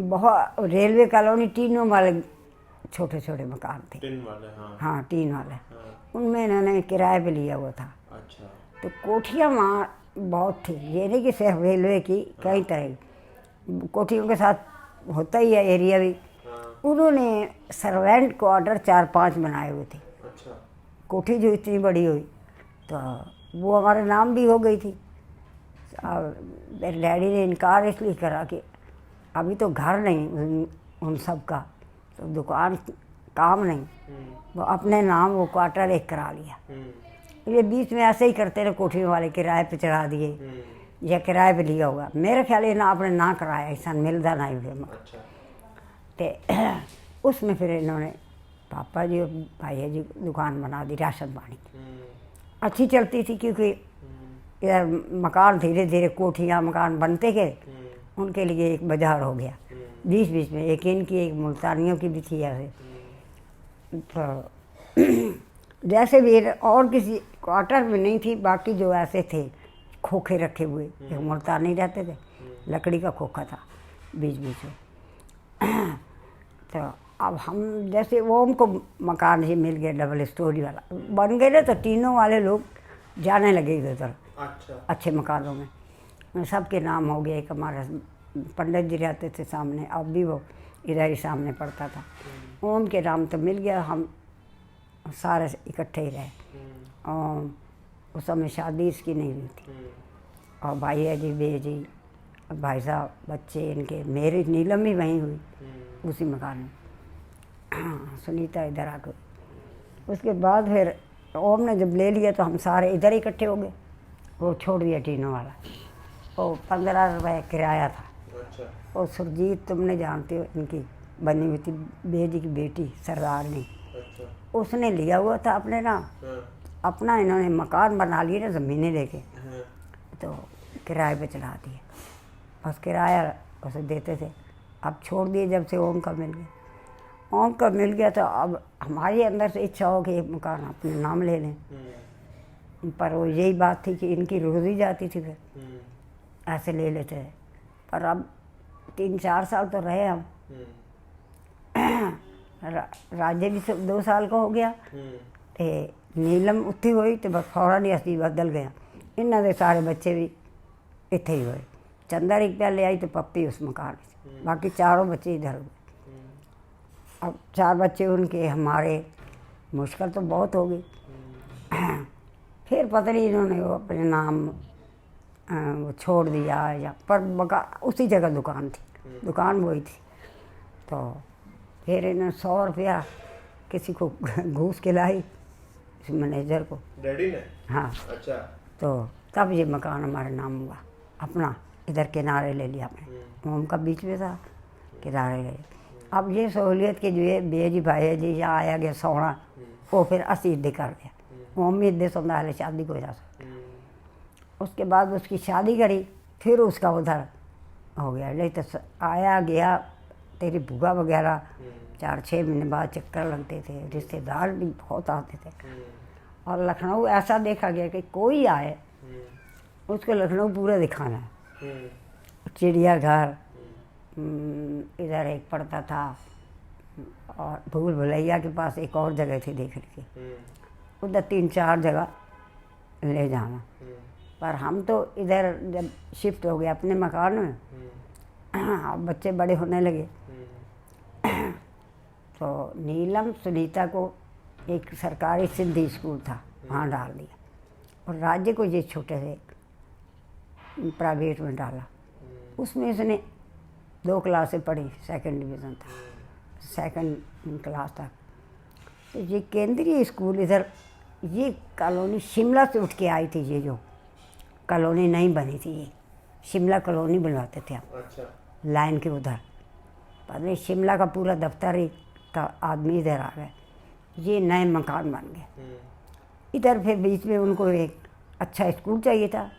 बहुत railway colony टीनों वाले छोटे छोटे मकान थे। टिन वाले? हाँ टीन वाले। हाँ। उनमें इन्होंने किराए पे लिया हुआ था। अच्छा। तो कोठियाँ वहाँ बहुत थी, ये नहीं कि सिर्फ रेलवे की, कई तरह की कोठियों के साथ होता ही है एरिया भी। हाँ। उन्होंने सर्वेंट क्वार्टर 4-5 बनाए हुए थे। अच्छा। कोठी जो इतनी बड़ी हुई तो वो हमारे नाम भी हो गई थी। अब मेरे डैडी ने इनकार इसलिए करा कि अभी तो घर नहीं उन सब का, तो दुकान काम नहीं, वो अपने नाम वो क्वार्टर एक करा लिया। ये बीच में ऐसे ही करते रहे, कोठी वाले किराए पे चढ़ा दिए या किराए पे लिया होगा, मेरे ख्याल ये ना अपने ना कराया, ऐसा मिलता नहीं हुए। अच्छा। तो उसमें फिर इन्होंने पापा जी और भाई जी दुकान बना दी राशन पानी की। अच्छी चलती थी क्योंकि यार मकान धीरे धीरे कोठियाँ मकान बनते गए, उनके लिए एक बाजार हो गया। बीच बीच में एक इनकी एक मुल्तानियों की भी थी ऐसे। तो जैसे भी और किसी क्वार्टर में नहीं थी, बाकी जो ऐसे थे खोखे रखे हुए, एक मुल्तानी रहते थे, लकड़ी का खोखा था बीच बीच में। तो अब हम जैसे वो उनको मकान ही मिल गया डबल स्टोरी वाला बन गए ना, तो तीनों वाले लोग जाने लगे इधर उधर। अच्छा। अच्छे मकानों में सबके नाम हो गया। एक हमारा पंडित जी रहते थे सामने, अब भी वो इधर ही सामने पड़ता था, उनके नाम तो मिल गया। हम सारे इकट्ठे ही रहे। और उस समय शादी इसकी नहीं हुई थी। और भाई जी बे जी भाई साहब बच्चे इनके, मेरी नीलम भी वहीं हुई उसी मकान में। सुनीता इधर आ गई। उसके बाद फिर ओम ने जब ले लिया तो हम सारे इधर इकट्ठे हो गए। वो छोड़ दिया टीनों वाला, वो 15 रुपये किराया था। अच्छा। और सुरजीत तुमने जानते हो, इनकी बनी हुई थी बेजी की बेटी सरदारनी, अच्छा। उसने लिया हुआ था अपने नाम। अपना इन्होंने मकान बना लिए ना ज़मीनें लेके, तो किराए पे चढ़ा दिए, बस किराया उसे देते थे। अब छोड़ दिए जब से ओम का मिल गया। ओम का मिल गया तो अब हमारे अंदर से इच्छा हो कि एक मकान अपने नाम ले लें, पर वो यही बात थी कि इनकी रोज़ी जाती थी, फिर ऐसे ले लेते थे। पर अब 3-4 साल तो रहे हम। राजे भी 2 साल का हो गया, नीलम उत्थी हुई तो बस फौरन ही असली बदल गया। इन्हों के सारे बच्चे भी इत्थे ही हुए। चंदर एक पहले आई तो पप्पी उस मकान में, बाकी चारों बच्चे इधर हुए। अब 4 बच्चे उनके, हमारे, मुश्किल तो बहुत हो गई। फिर पता नहीं इन्होंने वो अपने नाम वो छोड़ दिया या, पर उसी जगह दुकान थी, दुकान वही थी। तो फिर इन्होंने 100 रुपया किसी को घूस के लाई, मैनेजर को, डैडी ने। हाँ। अच्छा। तो तब ये मकान हमारे नाम हुआ अपना। इधर किनारे ले लिया आपने, ओम का बीच में था, किनारे ले लिया। अब ये सहूलियत के जो है बे जी भाई जी यहाँ आया गया सोना, वो फिर असी इद्दे कर दिया। ओम भी इद्दे सुनता है शादी को जा सकता। उसके बाद उसकी शादी करी, फिर उसका उधर हो गया। नहीं तो आया गया, तेरी बुआ वगैरह 4-6 महीने बाद चक्कर लगते थे, रिश्तेदार भी बहुत आते थे। और लखनऊ ऐसा देखा गया कि कोई आए उसको लखनऊ पूरा दिखाना है। चिड़ियाघर इधर एक पड़ता था, और भूल भुलैया के पास एक और जगह थी देखने की, उधर 3-4 जगह ले जाना। पर हम तो इधर जब शिफ्ट हो गए अपने मकान में, अब बच्चे बड़े होने लगे, तो नीलम सुनीता को एक सरकारी सिंधी स्कूल था वहाँ डाल दिया, और राज्य को ये छोटे से प्राइवेट में डाला। उसमें इसने 2 क्लासें पढ़ी, 2nd डिवीज़न था, 2nd क्लास तक। तो ये केंद्रीय स्कूल इधर, ये कॉलोनी शिमला से उठ के आई थी। ये जो कॉलोनी नहीं बनी थी, ये शिमला कॉलोनी बनवाते थे हम। अच्छा। लाइन के उधर पता नहीं शिमला का पूरा दफ्तर ही का आदमी इधर आ गए, ये नए मकान बन गए इधर। फिर बीच में उनको एक अच्छा स्कूल चाहिए था,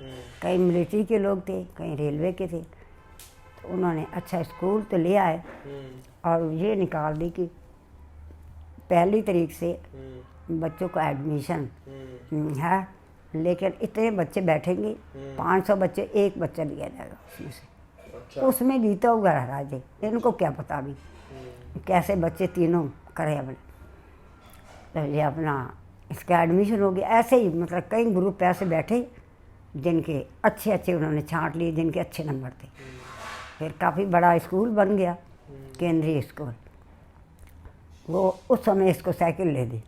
कहीं मिलिट्री के लोग थे, कहीं रेलवे के थे, तो उन्होंने अच्छा स्कूल तो ले आए, और ये निकाल दी कि 1 तारीख से बच्चों का एडमिशन है, लेकिन इतने बच्चे बैठेंगे, 500 बच्चे, एक बच्चा लिया जाएगा उसमें से। अच्छा। उसमें जीता हुआ रहा राजे, इनको क्या पता अभी कैसे बच्चे तीनों करें अपने। तो ये अपना इसका एडमिशन हो गया ऐसे ही, मतलब कई ग्रुप ऐसे बैठे जिनके अच्छे अच्छे उन्होंने छांट लिए, जिनके अच्छे नंबर थे। फिर काफ़ी बड़ा स्कूल बन गया, केंद्रीय स्कूल। वो उस समय इसको साइकिल ले दी।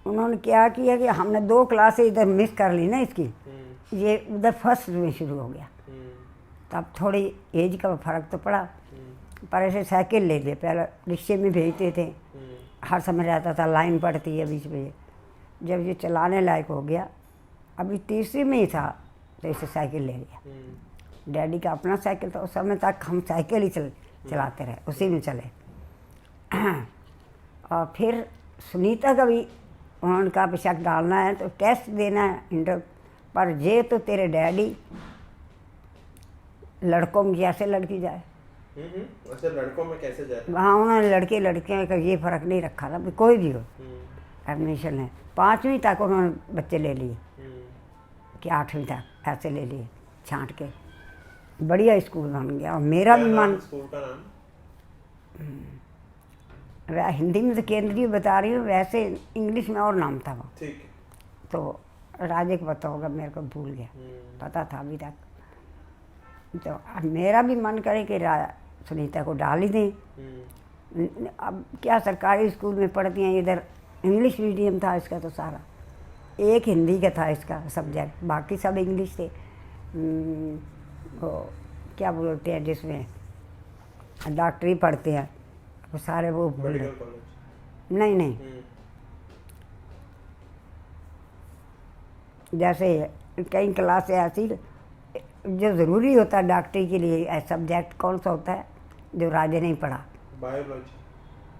उन्होंने क्या किया कि हमने 2 क्लासें इधर मिस कर ली ना इसकी, ये उधर फर्स्ट में शुरू हो गया। तब थोड़ी एज का फ़र्क तो पड़ा, पर ऐसे साइकिल ले दिए। पहले रिक्शे में भेजते थे, हर समय रहता था, लाइन पड़ती है बीच में। जब ये चलाने लायक हो गया, अभी तीसरी में ही था, तो इसे साइकिल ले लिया। डैडी का अपना साइकिल था, उस समय तक हम साइकिल ही चलाते रहे, उसी में चले। और फिर सुनीता का भी उन्होंने कहा शक डालना है तो टेस्ट देना है इंटर, पर ये तो तेरे डैडी लड़कों में कैसे लड़की जाए। अच्छा, लड़कों में कैसे जाए? वहाँ उन्होंने लड़के लड़कियों का ये फ़र्क नहीं रखा था, कोई भी हो एडमिशन है। 5वीं तक उन्होंने बच्चे ले लिए कि 8वीं तक ऐसे ले लिए छांट के। बढ़िया स्कूल बन गया। और मेरा भी मन, स्कूल का नाम हिंदी में तो केंद्रीय बता रही हूँ, वैसे इंग्लिश में और नाम था वो। ठीक है। तो राजे को पता होगा, मेरे को भूल गया, पता था अभी तक। तो अब मेरा भी मन करे कि सुनीता को डाल ही दें। अब क्या सरकारी स्कूल में पढ़ती हैं, इधर इंग्लिश मीडियम था इसका तो सारा, एक हिंदी का था इसका सब्जेक्ट, बाकी सब इंग्लिश थे। वो क्या बोलते हैं जिसमें डॉक्टरी पढ़ते हैं, वो सारे वो भूल रहे। नहीं नहीं, जैसे कई क्लास ऐसी जो ज़रूरी होता है डॉक्टरी के लिए, सब्जेक्ट कौन सा होता है जो राजे नहीं पढ़ा?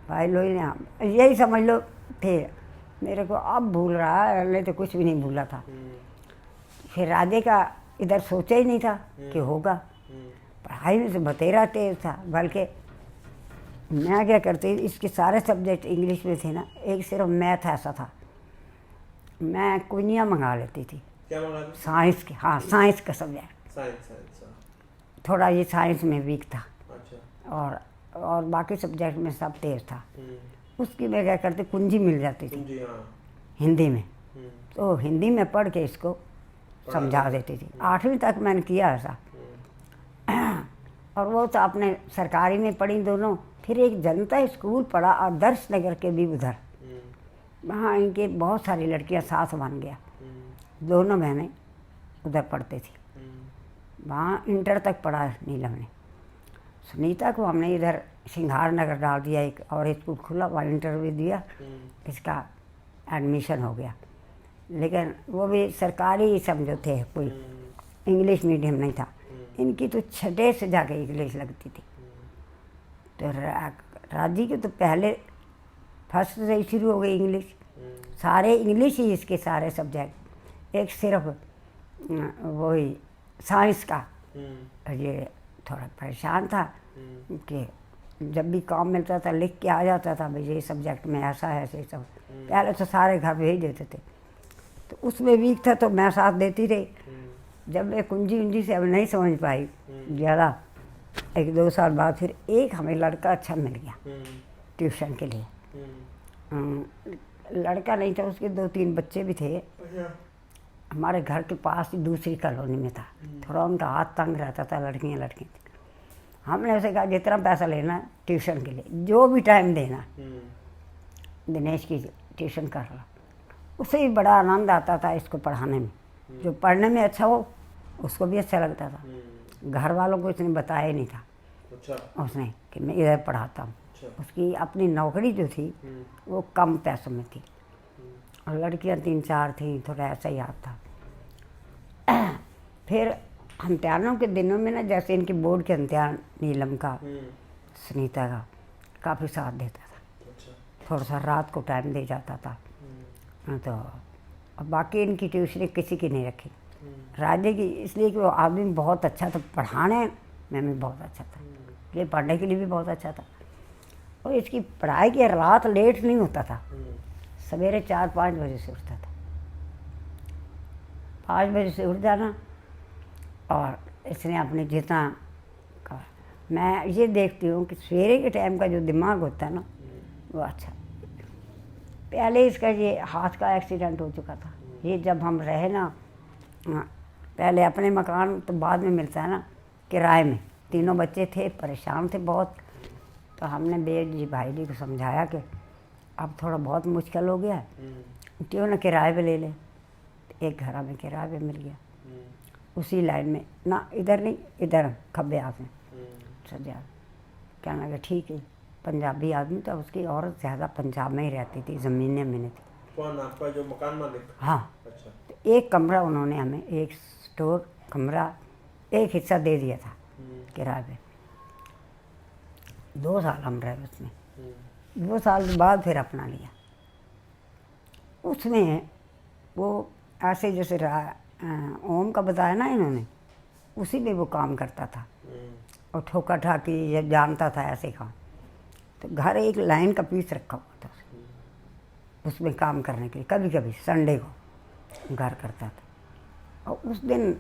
बायोलॉजी ने, यही समझ लो थे। मेरे को अब भूल रहा है, नहीं तो कुछ भी नहीं भूला था। फिर राजे का इधर सोचा ही नहीं था कि होगा। पढ़ाई में से बतेरा तेज था, बल्कि मैं क्या करती, इसके सारे सब्जेक्ट इंग्लिश में थे ना, एक सिर्फ मैथ ऐसा था, मैं कुनिया मंगा लेती थी। क्या मंगा ली? साइंस के, हाँ साइंस का सब्जेक्ट। साइंस थोड़ा ये साइंस में वीक था। अच्छा। और बाकी सब्जेक्ट में सब तेज था। उसकी मैं क्या करती, कुंजी मिल जाती थी हिंदी में, तो हिंदी में पढ़ के इसको समझा देती थी। 8वीं तक मैंने किया ऐसा। और वो तो आपने सरकारी में पढ़ी दोनों। फिर एक जनता स्कूल पढ़ा आदर्श नगर के भी उधर, वहाँ इनके बहुत सारी लड़कियाँ साथ बन गया। दोनों बहनें उधर पढ़ते थी। वहाँ इंटर तक पढ़ा नीलम ने। सुनीता को हमने इधर सिंघार नगर डाल दिया, एक और स्कूल खुला, वहाँ इंटरव्यू दिया, इसका एडमिशन हो गया। लेकिन वो भी सरकारी ही समझो थे, कोई इंग्लिश मीडियम नहीं था। इनकी तो 6ठे से जाके इंग्लिश लगती थी। तो राजी के तो पहले फर्स्ट से ही शुरू हो गई इंग्लिश, सारे इंग्लिश ही इसके सारे सब्जेक्ट। एक सिर्फ वही साइंस का ये थोड़ा परेशान था कि जब भी काम मिलता था लिख के आ जाता था, भाई ये सब्जेक्ट में ऐसा है, ऐसे सब। पहले तो सारे घर भेज देते थे, तो उसमें वीक था तो मैं साथ देती रही। जब मैं कुंजी उंजी से अब नहीं समझ पाई ज़्यादा, 1-2 साल बाद फिर एक हमें लड़का अच्छा मिल गया ट्यूशन के लिए। लड़का नहीं था, उसके 2-3 बच्चे भी थे। हमारे घर के पास ही दूसरी कॉलोनी में था। थोड़ा उनका हाथ तंग रहता था, लड़कियाँ हमने उसे कहा जितना पैसा लेना ट्यूशन के लिए, जो भी टाइम देना, दिनेश की ट्यूशन कर लो। उसे भी बड़ा आनंद आता था इसको पढ़ाने में। जो पढ़ने में अच्छा हो उसको भी अच्छा लगता था। घर वालों को इसने बताया नहीं था। अच्छा। उसने कि मैं इधर पढ़ाता हूँ। अच्छा। उसकी अपनी नौकरी जो थी वो कम पैसों में थी, और लड़कियाँ 3-4 थीं, थोड़ा ऐसा ही हाथ था। फिर इम्तिहानों के दिनों में ना, जैसे इनके बोर्ड के इम्तिहान, नीलम का, सुनीता का काफ़ी साथ देता था। अच्छा। थोड़ा सा रात को टाइम दे जाता था। तो अब बाकी इनकी ट्यूशन किसी की नहीं रखी, राजे की, इसलिए कि वो आदमी बहुत अच्छा था, पढ़ाने में भी बहुत अच्छा था, ये पढ़ने के लिए भी बहुत अच्छा था। और इसकी पढ़ाई की रात लेट नहीं होता था, सवेरे 4-5 बजे से उठता था। 5 बजे से उठ जाना, और इसने अपने जितना मैं ये देखती हूँ कि सवेरे के टाइम का जो दिमाग होता है ना वो अच्छा। पहले इसका ये हाथ का एक्सीडेंट हो चुका था। ये जब हम रहे ना, पहले अपने मकान तो बाद में मिलता है ना, किराए में। तीनों बच्चे थे, परेशान थे बहुत। तो हमने बेजी भाई जी को समझाया कि अब थोड़ा बहुत मुश्किल हो गया है, क्यों ना किराए पे ले ले। एक घर हमें किराए पे मिल गया उसी लाइन में ना, इधर नहीं, इधर खब्बे हाथ में सजा। कहने लगे ठीक है। पंजाबी आदमी तो उसकी औरत ज़्यादा पंजाब में ही रहती थी, ज़मीनें में थी। कौन आपका जो मकान मालिक? हाँ। अच्छा। तो एक कमरा उन्होंने हमें, एक स्टोर कमरा, एक हिस्सा दे दिया था किराए पे। 2 साल हम रहे उसमें। 2 साल के बाद फिर अपना लिया। उसमें वो ऐसे जैसे ओम का बताया ना इन्होंने, उसी में वो काम करता था और ठोका ठाकी ये जानता था ऐसे काम। तो घर एक लाइन का पीस रखा हुआ था उसमें काम करने के लिए। कभी कभी संडे को घर करता था। और उस दिन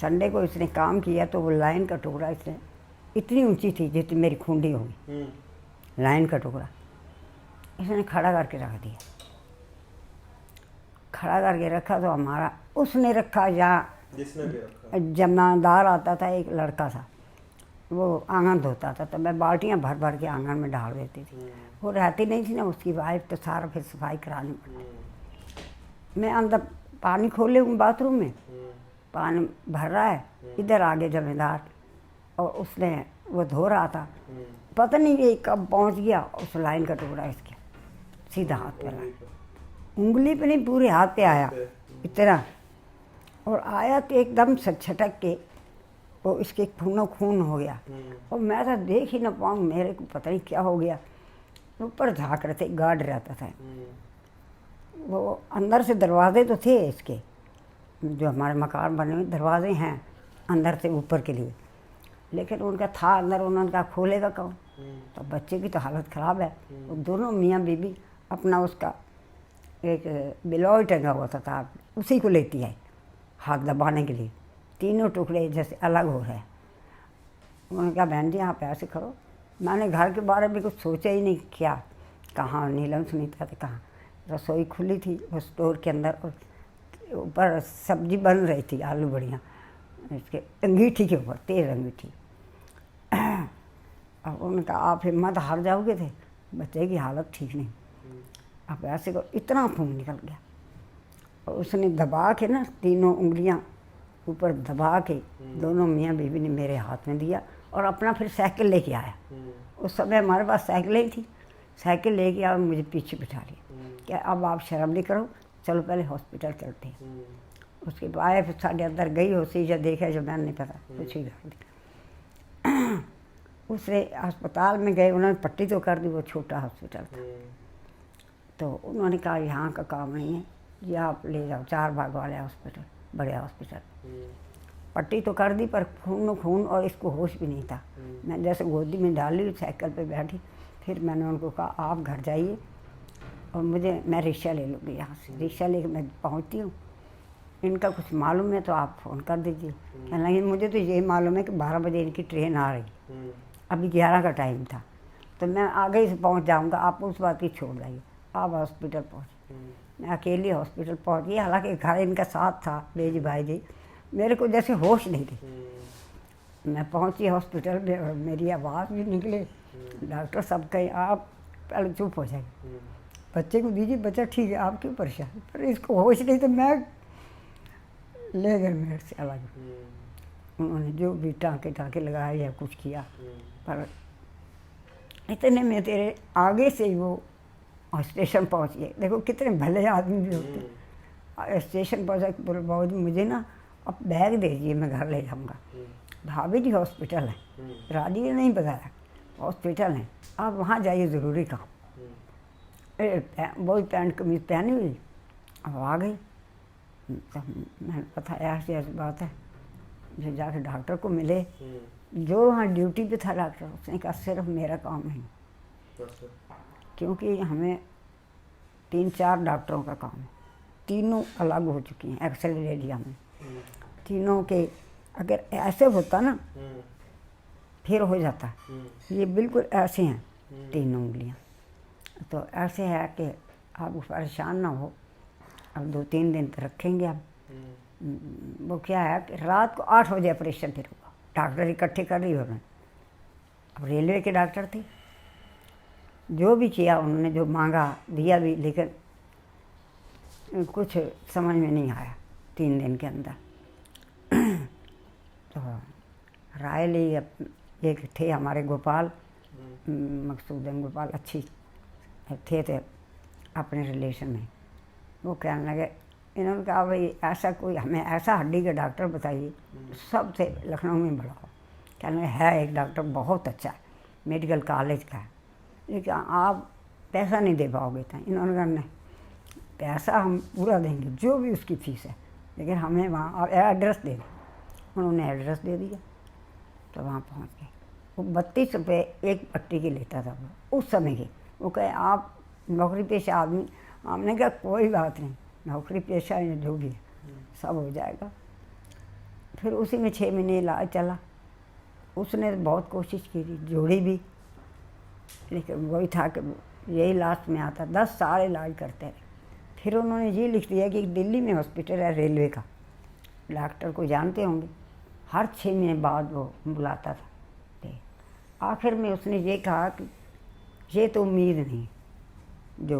संडे को इसने काम किया तो वो लाइन का टुकड़ा इसने, इतनी ऊंची थी जितनी मेरी खूंडी होगी, लाइन का टुकड़ा इसने खड़ा करके रख दिया। खड़ा करके रखा तो हमारा, उसने रखा यहाँ, जिसने भी रखा, जमादार आता था एक लड़का था, वो आंगन धोता था। तो मैं बाल्टियाँ भर भर के आंगन में डाल देती थी। वो रहती नहीं थी ना उसकी वाइफ, तो सारा फिर सफाई करानी पड़ी। मैं अंदर पानी खोले हूँ बाथरूम में, पानी भर रहा है, इधर आगे जमींदार, और उसने वो धो रहा था। पता नहीं ये कब पहुँच गया, उस लाइन का टुकड़ा इसके सीधा हाथ पे आया। उंगली पे नहीं, पूरे हाथ पे आया इतना। और आया तो एकदम से छटक के वो इसके खूनों खून हो गया। और मैं तो देख ही ना पाऊँ, मेरे को पता नहीं क्या हो गया। ऊपर झाँक रहे थे, गार्ड रहता था। वो अंदर से दरवाजे तो थे इसके, जो हमारे मकान बने हुए दरवाजे हैं अंदर से ऊपर के लिए, लेकिन उनका था अंदर, उन्होंने कहा खोलेगा कौन। तो बच्चे की तो हालत ख़राब है। वो दोनों मियाँ बीबी अपना उसका एक बिलौई टंगा हुआ था, उसी को लेती है हाथ दबाने के लिए। तीनों टुकड़े जैसे अलग हो रहे हैं। उन्होंने कहा बहन जी आप ऐसे करो। मैंने घर के बारे में कुछ सोचा ही नहीं, क्या कहाँ नीलम सुनीता थे, कहाँ रसोई खुली थी वो स्टोर के अंदर, और ऊपर सब्जी बन रही थी, आलू बढ़िया इसके अंगीठी के ऊपर, तेज अंगीठी। अब उन्होंने कहा आप हिम्मत हार जाओगे थे, बच्चे की हालत ठीक नहीं, आप ऐसे को। इतना खून निकल गया। और उसने दबा के ना, तीनों उंगलियां ऊपर दबा के दोनों मियाँ बीवी ने मेरे हाथ में दिया, और अपना फिर साइकिल लेके आया। उस समय हमारे पास साइकिल ही थी। साइकिल लेके आया और मुझे पीछे बिठा लिया। क्या अब आप शर्म नहीं करो, चलो पहले हॉस्पिटल चलते हैं। उसके बाद फिर साढ़े अंदर गई हो सीजा देखा, जो मैंने नहीं पता कुछ ही कर दिया। उसने अस्पताल में गए, उन्होंने पट्टी तो कर दी, वो छोटा हॉस्पिटल था। तो उन्होंने कहा यहाँ का काम नहीं है, ये आप ले जाओ 4 भाग वाले हॉस्पिटल, बड़े हॉस्पिटल। पट्टी तो कर दी पर खून खून, और इसको होश भी नहीं था। मैं जैसे गोदी में डाली, साइकिल पे बैठी, फिर मैंने उनको कहा आप घर जाइए और मैं रिक्शा ले लूँगी यहाँ से। रिक्शा लेकर मैं पहुँचती हूँ, इनका कुछ मालूम है तो आप फ़ोन कर दीजिए। कहने लगे मुझे तो यही मालूम है कि 12 बजे इनकी ट्रेन आ रही, अभी 11 का टाइम था, तो मैं आगे से पहुँच जाऊँगा, आप उस बात की छोड़ जाइए। आप हॉस्पिटल पहुँचे। मैं अकेली हॉस्पिटल पहुँच गई, हालांकि घर इनका साथ था, बेजी भाई जी। मेरे को जैसे होश नहीं थी। मैं पहुँची हॉस्पिटल में और मेरी आवाज़ भी निकले। डॉक्टर साहब कहे आप पहले चुप हो जाए, बच्चे को दीजिए, बच्चा ठीक है, आप क्यों परेशान। पर इसको होश नहीं तो मैं ले गए मेरे से अलग। उन्होंने जो भी टाँके लगाए या कुछ किया, पर इतने में तेरे आगे से ही वो स्टेशन पहुँच गए। देखो कितने भले आदमी भी होते। स्टेशन पहुँचा, बोले बाबूजी मुझे ना अब बैग दे दीजिए, मैं घर ले जाऊँगा। भाभी जी हॉस्पिटल है, राजी ने नहीं बताया, हॉस्पिटल है, आप वहाँ जाइए, ज़रूरी काम। वही पैंट कमीज पहनी हुई, अब आ गई। तो मैंने बताया ऐसी बात है, जो जाके डॉक्टर को मिले, जो वहाँ ड्यूटी पे था डॉक्टर, उसने कहा सिर्फ मेरा काम नहीं, क्योंकि हमें 3-4 डॉक्टरों का काम है, तीनों अलग हो चुकी हैं, एक्सरे ले लिया हमें तीनों के। अगर ऐसे होता ना फिर हो जाता है। ये बिल्कुल ऐसे हैं 3 उंगलियां। तो ऐसे है कि आप परेशान ना हो। अब 2-3 दिन तक रखेंगे आप। वो क्या है कि रात को 8 बजे ऑपरेशन फिर हुआ। डॉक्टर इकट्ठे कर रही उन्होंने। अब रेलवे के डॉक्टर थे, जो भी किया उन्होंने, जो मांगा दिया भी, लेकिन कुछ समझ में नहीं आया 3 दिन के अंदर। तो राय ली। एक थे हमारे गोपाल, मकसूदन गोपाल, अच्छी थे अपने रिलेशन में। वो कहने लगे, इन्होंने कहा भाई ऐसा कोई हमें ऐसा हड्डी का डॉक्टर बताइए सबसे लखनऊ में बड़ा हो। कहने लगे है एक डॉक्टर बहुत अच्छा है, मेडिकल कॉलेज का है, लेकिन आप पैसा नहीं दे पाओगे। तो इन्होंने कहा नहीं, पैसा हम पूरा देंगे जो भी उसकी फीस है, लेकिन हमें वहाँ एड्रेस दे दें। उन्होंने एड्रेस दे दिया। तो वहाँ पहुँच गए। वो 32 रुपये एक पट्टी की लेता था वो उस समय की। वो कहे आप नौकरी पेशा आदमी। हमने कहा कोई बात नहीं, नौकरी पेशा या जो भी है सब हो जाएगा। फिर उसी में 6 महीने इलाज चला। उसने बहुत कोशिश की थी, जोड़ी भी, लेकिन वही था कि यही लास्ट में आता। 10 साल इलाज करते रहे। फिर उन्होंने ये लिख दिया कि दिल्ली में हॉस्पिटल है रेलवे का, डॉक्टर को जानते होंगे, हर 6 महीने बाद वो बुलाता था। आखिर में उसने ये कहा कि ये तो उम्मीद नहीं जो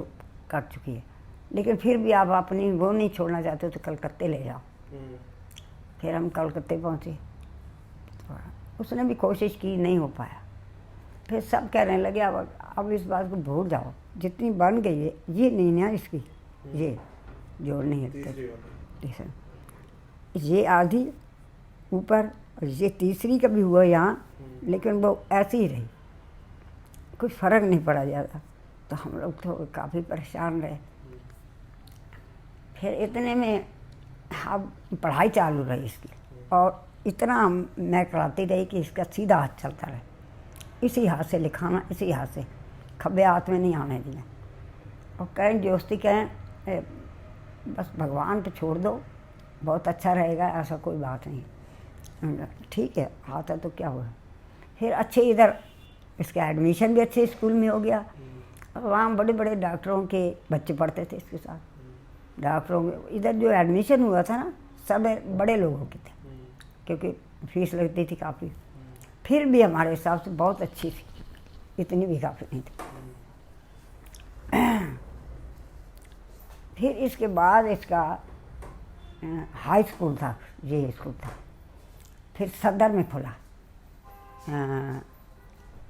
कर चुकी है, लेकिन फिर भी आप अपनी वो नहीं छोड़ना चाहते तो कलकत्ते ले जाओ। फिर हम कलकत्ते पहुँचे। तो उसने भी कोशिश की, नहीं हो पाया। फिर सब कहने लगे अब इस बात को भूल जाओ, जितनी बन गई है ये नहीं ना इसकी, ये जोड़नी है। ये आधी ऊपर और ये तीसरी का भी हुआ यहाँ, लेकिन वो ऐसी ही रही, कुछ फ़र्क नहीं पड़ा ज़्यादा। तो हम लोग तो काफ़ी परेशान रहे। फिर इतने में अब पढ़ाई चालू रही इसकी, और इतना मैं कराती रही कि इसका सीधा हाथ चलता रहे। इसी हाथ से लिखाना, इसी हाथ से, खब्बे हाथ में नहीं आने दिया। और कहें दोस्ती कहें बस भगवान पे छोड़ दो, बहुत अच्छा रहेगा, ऐसा कोई बात नहीं। ठीक है, आता तो क्या हुआ। फिर अच्छे इधर इसका एडमिशन भी अच्छे स्कूल में हो गया। और वहाँ बड़े बड़े डॉक्टरों के बच्चे पढ़ते थे इसके साथ। डॉक्टरों के इधर जो एडमिशन हुआ था ना, सब बड़े लोगों के थे, क्योंकि फीस लगती थी काफ़ी। फिर भी हमारे हिसाब से बहुत अच्छी थी, इतनी भी काफ़ी नहीं थी। फिर इसके बाद इसका हाई स्कूल था, ये स्कूल था। फिर सदर में खुला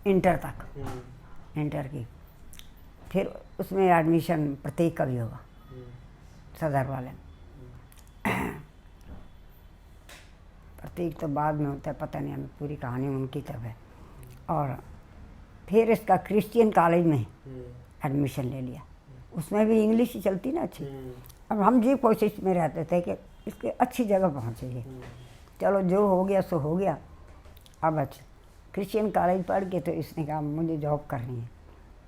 इंटर तक, इंटर की। फिर उसमें एडमिशन प्रतीक का भी होगा, सदर वाले। प्रतीक तो बाद में होता है, पता नहीं, हमें पूरी कहानी उनकी तरफ है। और फिर इसका क्रिश्चियन कॉलेज में एडमिशन ले लिया। उसमें भी इंग्लिश ही चलती ना अच्छी। अब हम जी कोशिश में रहते थे कि इसके अच्छी जगह पहुँचे। चलो जो हो गया सो हो गया। अब अच्छा क्रिश्चियन कॉलेज पढ़ के तो इसने कहा मुझे जॉब करनी है।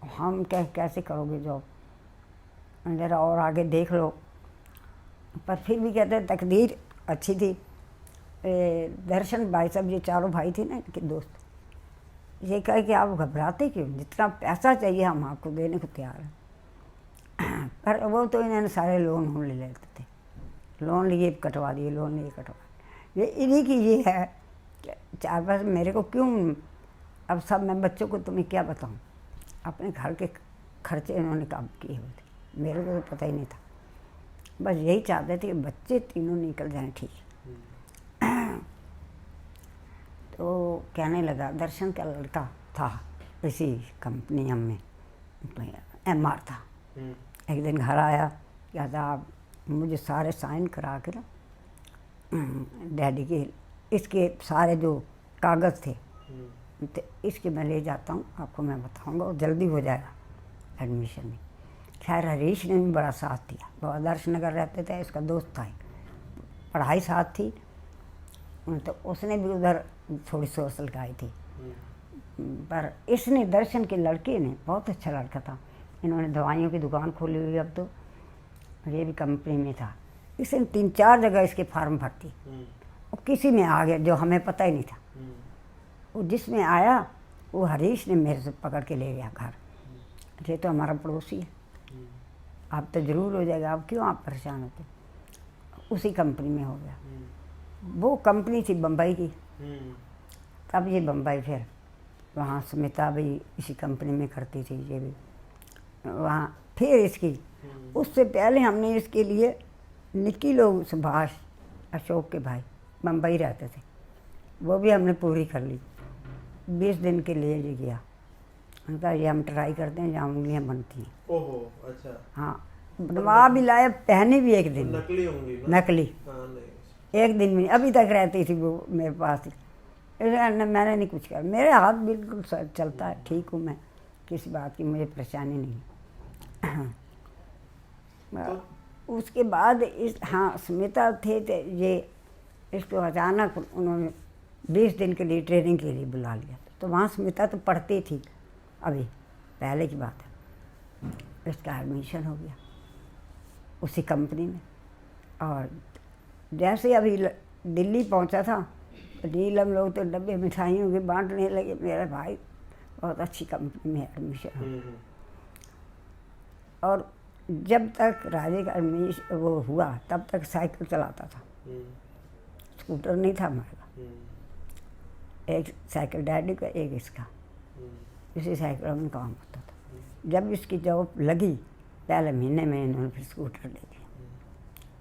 हम कैसे करोगे जॉब, ज़रा और आगे देख लो। पर फिर भी कहते हैं तकदीर अच्छी थी। दर्शन भाई साहब, ये चारों भाई थे ना इनके दोस्त, ये कहे कि आप घबराते क्यों, जितना पैसा चाहिए हम आपको देने को तैयार हैं। पर वो तो इन्होंने सारे लोन ले लेते थे, लोन लिए कटवा दिए, लोन लिए कटवा दिए। ये इन्हीं की ये है 4 पैसे मेरे को क्यों। अब सब मैं बच्चों को तुम्हें क्या बताऊं, अपने घर के खर्चे इन्होंने काम किए हुए थे, मेरे को तो पता ही नहीं था। बस यही चाहते थे कि बच्चे तीनों निकल जाएं ठीक। तो कहने लगा, दर्शन का लड़का था इसी कंपनी में, MR था। एक दिन घर आया, कहता आप मुझे सारे साइन करा के ना डैडी के, इसके सारे जो कागज़ थे तो इसके मैं ले जाता हूँ, आपको मैं बताऊँगा और जल्दी हो जाएगा एडमिशन में। खैर हरीश ने भी बड़ा साथ दिया, वो आदर्श नगर रहते थे, इसका दोस्त था, पढ़ाई साथ थी, तो उसने भी उधर थोड़ी सोच लगाई थी। पर इसने, दर्शन के लड़के ने, बहुत अच्छा लड़का था, इन्होंने दवाइयों की दुकान खोली हुई, अब तो ये भी कंपनी में था। इसने 3-4 जगह इसके फार्म भरती और किसी में आ गया जो हमें पता ही नहीं था। वो जिसमें आया वो हरीश ने मेरे से पकड़ के ले गया घर। ये तो हमारा पड़ोसी है, आप तो ज़रूर हो जाएगा, आप क्यों आप परेशान होते। उसी कंपनी में हो गया। वो कंपनी थी बम्बई की, तब ये बम्बई, फिर वहाँ स्मिता भी इसी कंपनी में करती थी, ये भी वहाँ। फिर इसकी उससे पहले हमने इसके लिए निकी लोग, सुभाष अशोक के भाई बम्बई रहते थे, वो भी हमने पूरी कर ली। 20 दिन के लिए ये गया, उनका ये हम ट्राई करते हैं जहाँ उंगलियाँ बनती हैं। ओहो, अच्छा। हाँ, बनवा भी लाया, पहनी भी एक दिन। नकली होंगी ना? नकली। हाँ, नहीं। एक दिन में अभी तक रहती थी वो मेरे पास। मैंने नहीं कुछ किया, मेरे हाथ बिल्कुल चलता है, ठीक हूँ मैं, किसी बात की मुझे परेशानी नहीं। तो उसके बाद इस, हाँ, स्मिता थे तो ये इसको अचानक उन्होंने 20 दिन के लिए ट्रेनिंग के लिए बुला लिया। तो वहाँ स्मिता तो पढ़ती थी, अभी पहले की बात है। इसका एडमिशन हो गया उसी कंपनी में। और जैसे अभी दिल्ली पहुंचा था, नीलम लोग तो डब्बे मिठाइयों के बांटने लगे, मेरा भाई बहुत अच्छी कंपनी में एडमिशन हो। और जब तक राजे का एडमिशन वो हुआ तब तक साइकिल चलाता था, स्कूटर नहीं था हमारे पास। एक साइकिल डैडी का, एक इसका, इसी साइकिल में काम होता था। जब इसकी जॉब लगी पहले महीने में इन्होंने फिर स्कूटर ले लिया।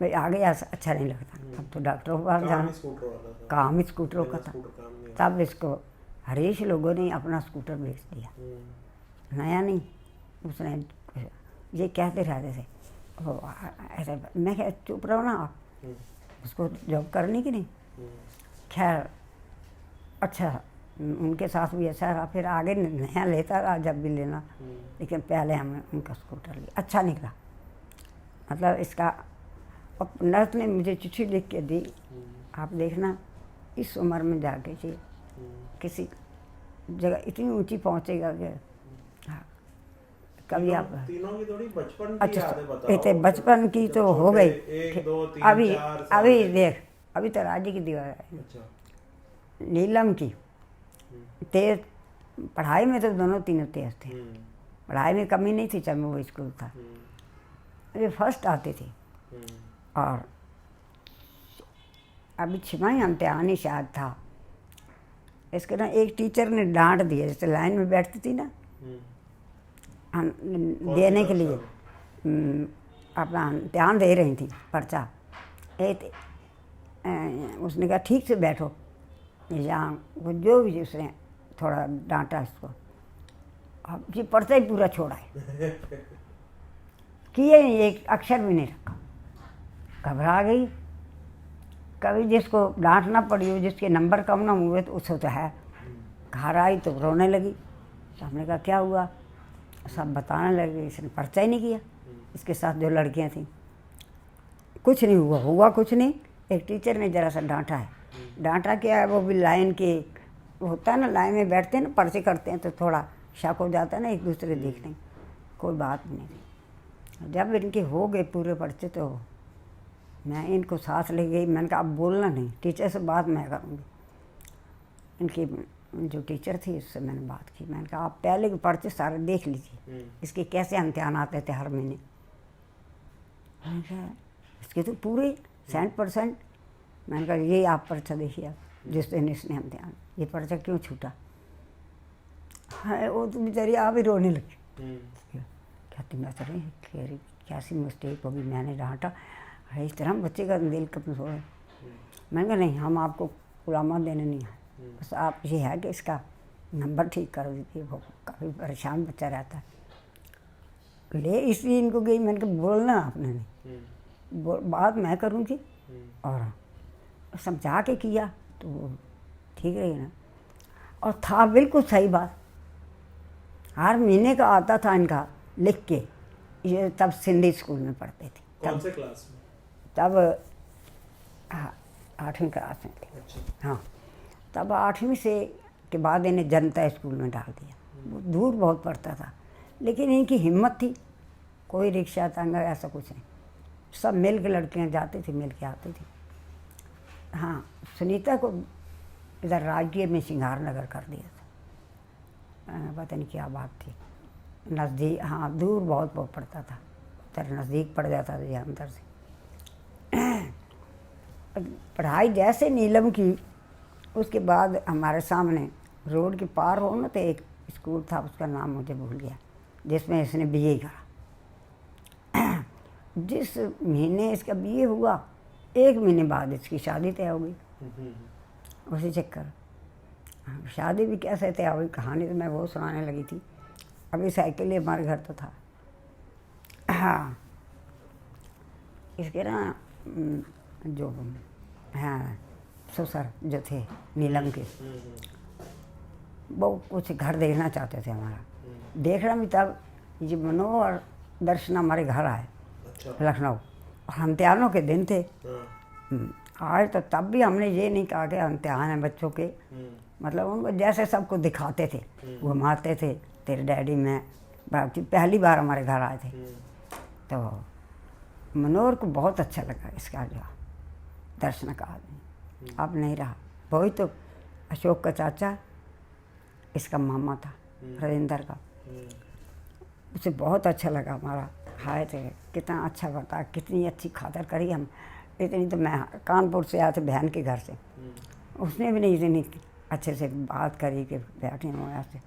भाई आगे अच्छा नहीं लगता, अब तो डॉक्टरों के पास जाना, काम ही स्कूटरों का था। तब इसको हरीश लोगों ने अपना स्कूटर बेच दिया, नया नहीं। उसने ये कहते रहते थे ऐसा, मैं कह चुप रहो ना आप, उसको जॉब करनी कि नहीं। खैर अच्छा, उनके साथ भी ऐसा रहा, फिर आगे नया लेता रहा जब भी लेना। लेकिन पहले हमने उनका स्कूटर लिया, अच्छा निकला। मतलब इसका, और नर्स ने मुझे चिट्ठी लिख के दी, आप देखना इस उम्र में जाके कि किसी जगह इतनी ऊंची पहुंचेगा कि हाँ, कभी आप तीनों की थोड़ी बचपन की अच्छा यादें बताओ। बचपन की तो हो गई। 1, 2, 3, अभी 4 साल अभी के। देख, अभी तो राजी की दीवार है। अच्छा। नीलम की तेज, पढ़ाई में तो दोनों तीनों तेज थे, पढ़ाई में कमी नहीं थी, जब वो स्कूल था वे फर्स्ट आते थे। और अभी 6वां इम्तिहान ही शायद था, इसके ना एक टीचर ने डांट दिया, जैसे लाइन में बैठती थी ना देने के लिए, अपना इम्तिहान दे रही थी पर्चा, उसने कहा ठीक से बैठो, यहाँ वो जो भी उसने थोड़ा डांटा इसको, अब ये पर्चा ही पूरा छोड़ा है, किए नहीं, एक अक्षर भी नहीं रखा। घबरा गई। कभी जिसको डांटना पड़ी हो, जिसके नंबर कम ना हुए तो उसको तो है। घर आई तो रोने लगी। तो हमने कहा क्या हुआ, सब बताने लगे, इसने पर्चा ही नहीं किया। इसके साथ जो लड़कियां थीं, कुछ नहीं हुआ कुछ नहीं। एक टीचर ने जरा सा डांटा है, डांटा क्या है, वो भी लाइन के होता है ना, लाइन में बैठते हैं ना, पर्चे करते हैं तो थोड़ा शक हो जाता है ना एक दूसरे देखने, कोई बात नहीं। जब इनके हो गए पूरे पर्चे तो मैं इनको साथ ले गई। मैंने कहा अब बोलना नहीं, टीचर से बात मैं करूँगी। इनकी जो टीचर थी उससे मैंने बात की, मैंने कहा आप पहले के पर्चे सारे देख लीजिए, इसके कैसे इम्तिहान आते थे हर महीने। मैंने कहा इसके तो पूरे 100%। मैंने कहा ये आप पर्चा देखिए, आप जिस दिन इसने इम्तिहान, ये पर्चा क्यों छूटा है। वो तो बेचारी आप ही रोने लगी। कहती मैं तो नहीं, कह कैसी मिस्टेक होगी, मैंने डांटा, अरे इस तरह बच्चे का दिल कमज़ोर है। मैंने कहा नहीं, हम आपको गुलामा देने नहीं आए, बस आप ये है कि इसका नंबर ठीक कर दीजिए, वो काफ़ी परेशान बच्चा रहता है। ले इसलिए इनको गई, मैंने कहा बोलना आपने नहीं, बात मैं करूँगी। और समझा के किया तो वो ठीक रही ना। और था बिल्कुल सही बात, हर महीने का आता था इनका लिख के। ये तब सिंधी स्कूल में पढ़ते थे। कौन से क्लास में? तब 8वीं क्लास में थे। अच्छा। हाँ, तब 8वीं से के बाद इन्हें जनता स्कूल में डाल दिया। वो दूर बहुत पड़ता था, लेकिन इनकी हिम्मत थी, कोई रिक्शा तंगा ऐसा कुछ नहीं, सब मिल के लड़कियाँ जाती थी, मिल के आती थी। हाँ, सुनीता को इधर राजगीर में सिंगार नगर कर दिया था। पता नहीं क्या बात थी। नज़दीक, हाँ दूर बहुत पड़ता था, उधर नज़दीक पड़ जाता था यहाँ अंदर से। पढ़ाई जैसे नीलम की, उसके बाद हमारे सामने रोड के पार हो ना तो एक स्कूल था, उसका नाम मुझे भूल गया, जिसमें इसने बीए करा। जिस महीने इसका बीए हुआ 1 महीने बाद इसकी शादी तय हो गई। उसी चक्कर, शादी भी कैसे तय हुई, कहानी तो मैं वो सुनाने लगी थी। अभी साइकिल ही हमारे घर तो था। हाँ, इसके ना जो हाँ ससुर जो थे नीलम के, वो कुछ घर देखना चाहते थे हमारा। देखना भी तब ये मनोहर और दर्शना हमारे घर आए लखनऊ, और इम्तिहानों के दिन थे। आए तो तब भी हमने ये नहीं कहा कि इम्तिहान है बच्चों के, मतलब उनको जैसे सबको दिखाते थे, घुमाते थे। तेरे डैडी में पहली बार हमारे घर आए थे, तो मनोहर को बहुत अच्छा लगा इसका जो दर्शन का आदमी। अब नहीं रहा, वही तो अशोक का चाचा, इसका मामा था राजेंद्र का। उसे बहुत अच्छा लगा हमारा। खाए थे, कितना अच्छा बता, कितनी अच्छी खातर करी हम। इतनी तो मैं कानपुर से आया था बहन के घर से, उसने भी नहीं इतनी अच्छे से बात करी कि बैठे हुए से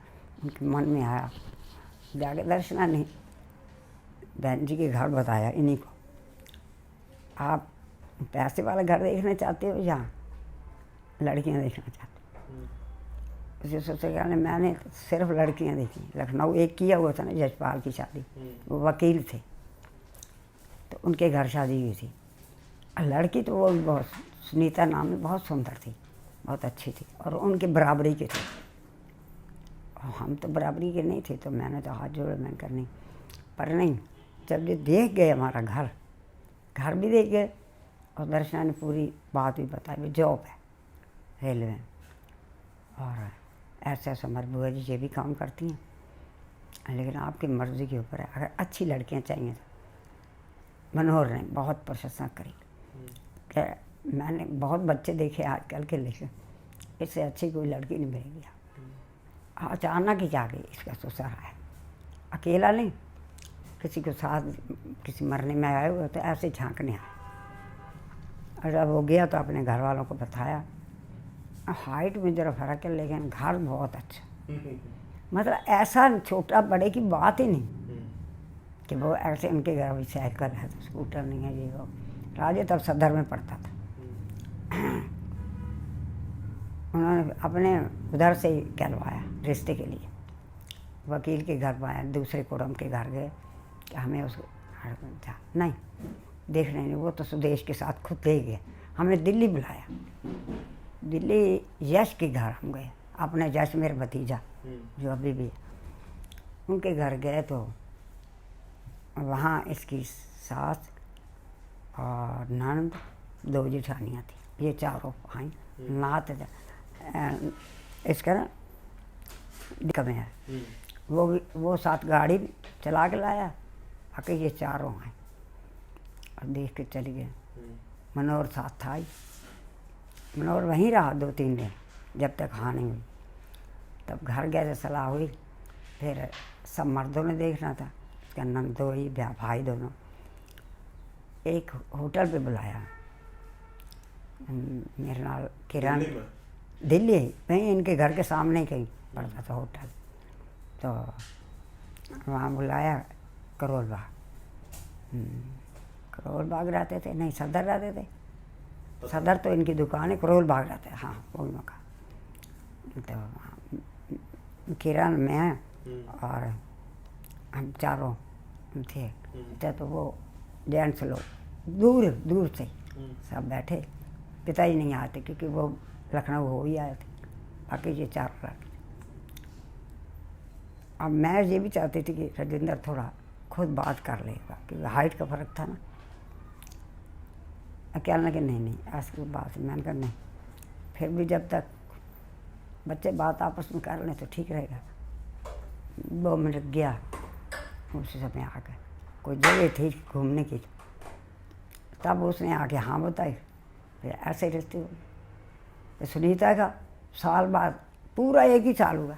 उनके मन में आया। जाके दर्शना नहीं, बहन जी के घर बताया इन्हीं को, आप पैसे वाला घर देखना चाहते हो या लड़कियां देखना चाहते हो? उसे सोचा मैंने सिर्फ लड़कियां देखी। लखनऊ एक किया हुआ था ना जजपाल की शादी, वो वकील थे, तो उनके घर शादी हुई थी। और लड़की तो वो बहुत, सुनीता नाम में, बहुत सुंदर थी, बहुत अच्छी थी, और उनके बराबरी के थे। और हम तो बराबरी के नहीं थे, तो मैंने तो हाथ जोड़े, मैंने कर नहीं। पर नहीं, जब ये देख गए हमारा घर भी देख गए, और दर्शना ने पूरी बात भी बताई, भी जॉब है रेलवे में, और ऐसे ऐसे हमारी बुआ जी ये भी काम करती हैं, लेकिन आपकी मर्ज़ी के ऊपर है, अगर अच्छी लड़कियां चाहिए तो। मनोहर ने बहुत प्रशंसा करी कि मैंने बहुत बच्चे देखे आजकल के, लेकिन इससे अच्छी कोई लड़की नहीं मिलेगी। अचानक ही आ गई इसका ससुर है, अकेला नहीं, किसी को साथ, किसी मरने में आए हुए तो ऐसे झांकने आए। और जब हो गया तो अपने घर वालों को बताया। हाइट में जरा फर्क है, लेकिन घर बहुत अच्छा, मतलब ऐसा छोटा बड़े की बात ही नहीं कि वो ऐसे उनके घर भी साइकिल है तो स्कूटर नहीं है, ये वो। राजे तब सदर में पढ़ता था। उन्होंने अपने उधर से ही कहलवाया रिश्ते के लिए, वकील के घर पाया, दूसरे कुड़म के घर गए कि हमें उसको नहीं देखने नहीं, वो तो सुदेश के साथ खुद ले गए। हमें दिल्ली बुलाया, दिल्ली यश के घर हम गए, अपने यश मेरा भतीजा जो अभी भी है, उनके घर गए। तो वहाँ इसकी सास और ननद, 2 जेठानियाँ थी, ये चारों भाई नात इसका ना कम है। वो साथ गाड़ी चला के लाया, आके ये चारों हैं, और देख के चली गए। मनोहर साथ था ही, मनोहर वहीं रहा 2-3 दिन, जब तक हाँ नहीं हुई। तब घर गए तो सलाह हुई, फिर सब मर्दों ने देखना था, उसका नंदोई भाई दोनों, एक होटल पे बुलाया। मेरे नाल किरण, दिल्ली वहीं इनके घर के सामने ही कहीं पड़ता था होटल, तो वहाँ बुलाया। करोल बाग रहते थे, नहीं सदर रहते थे, सदर तो इनकी दुकान है, करोल बाग रहते हैं, हाँ वही मौका। तो किरण मैं और हम चारों थे, तो वो जेंट्स लोग दूर दूर से सब बैठे, पिताजी नहीं आते क्योंकि वो लखनऊ हो ही आए थे, बाकी ये 4 लड़के। अब मैं ये भी चाहती थी कि राजेंद्र थोड़ा खुद बात कर लेगा, क्योंकि हाइट का फ़र्क था ना। अकेला कि नहीं ऐसी बात मैंने कहा नहीं, फिर भी जब तक बच्चे बात आपस में कर लें तो ठीक रहेगा। 2 मिनट गया, उसी समय आ गए, कोई जगह थी घूमने की, तब उसने आके हाँ बताई, फिर ऐसे रिश्ते हुए। तो सुनीता का साल बाद पूरा एक ही साल हुआ।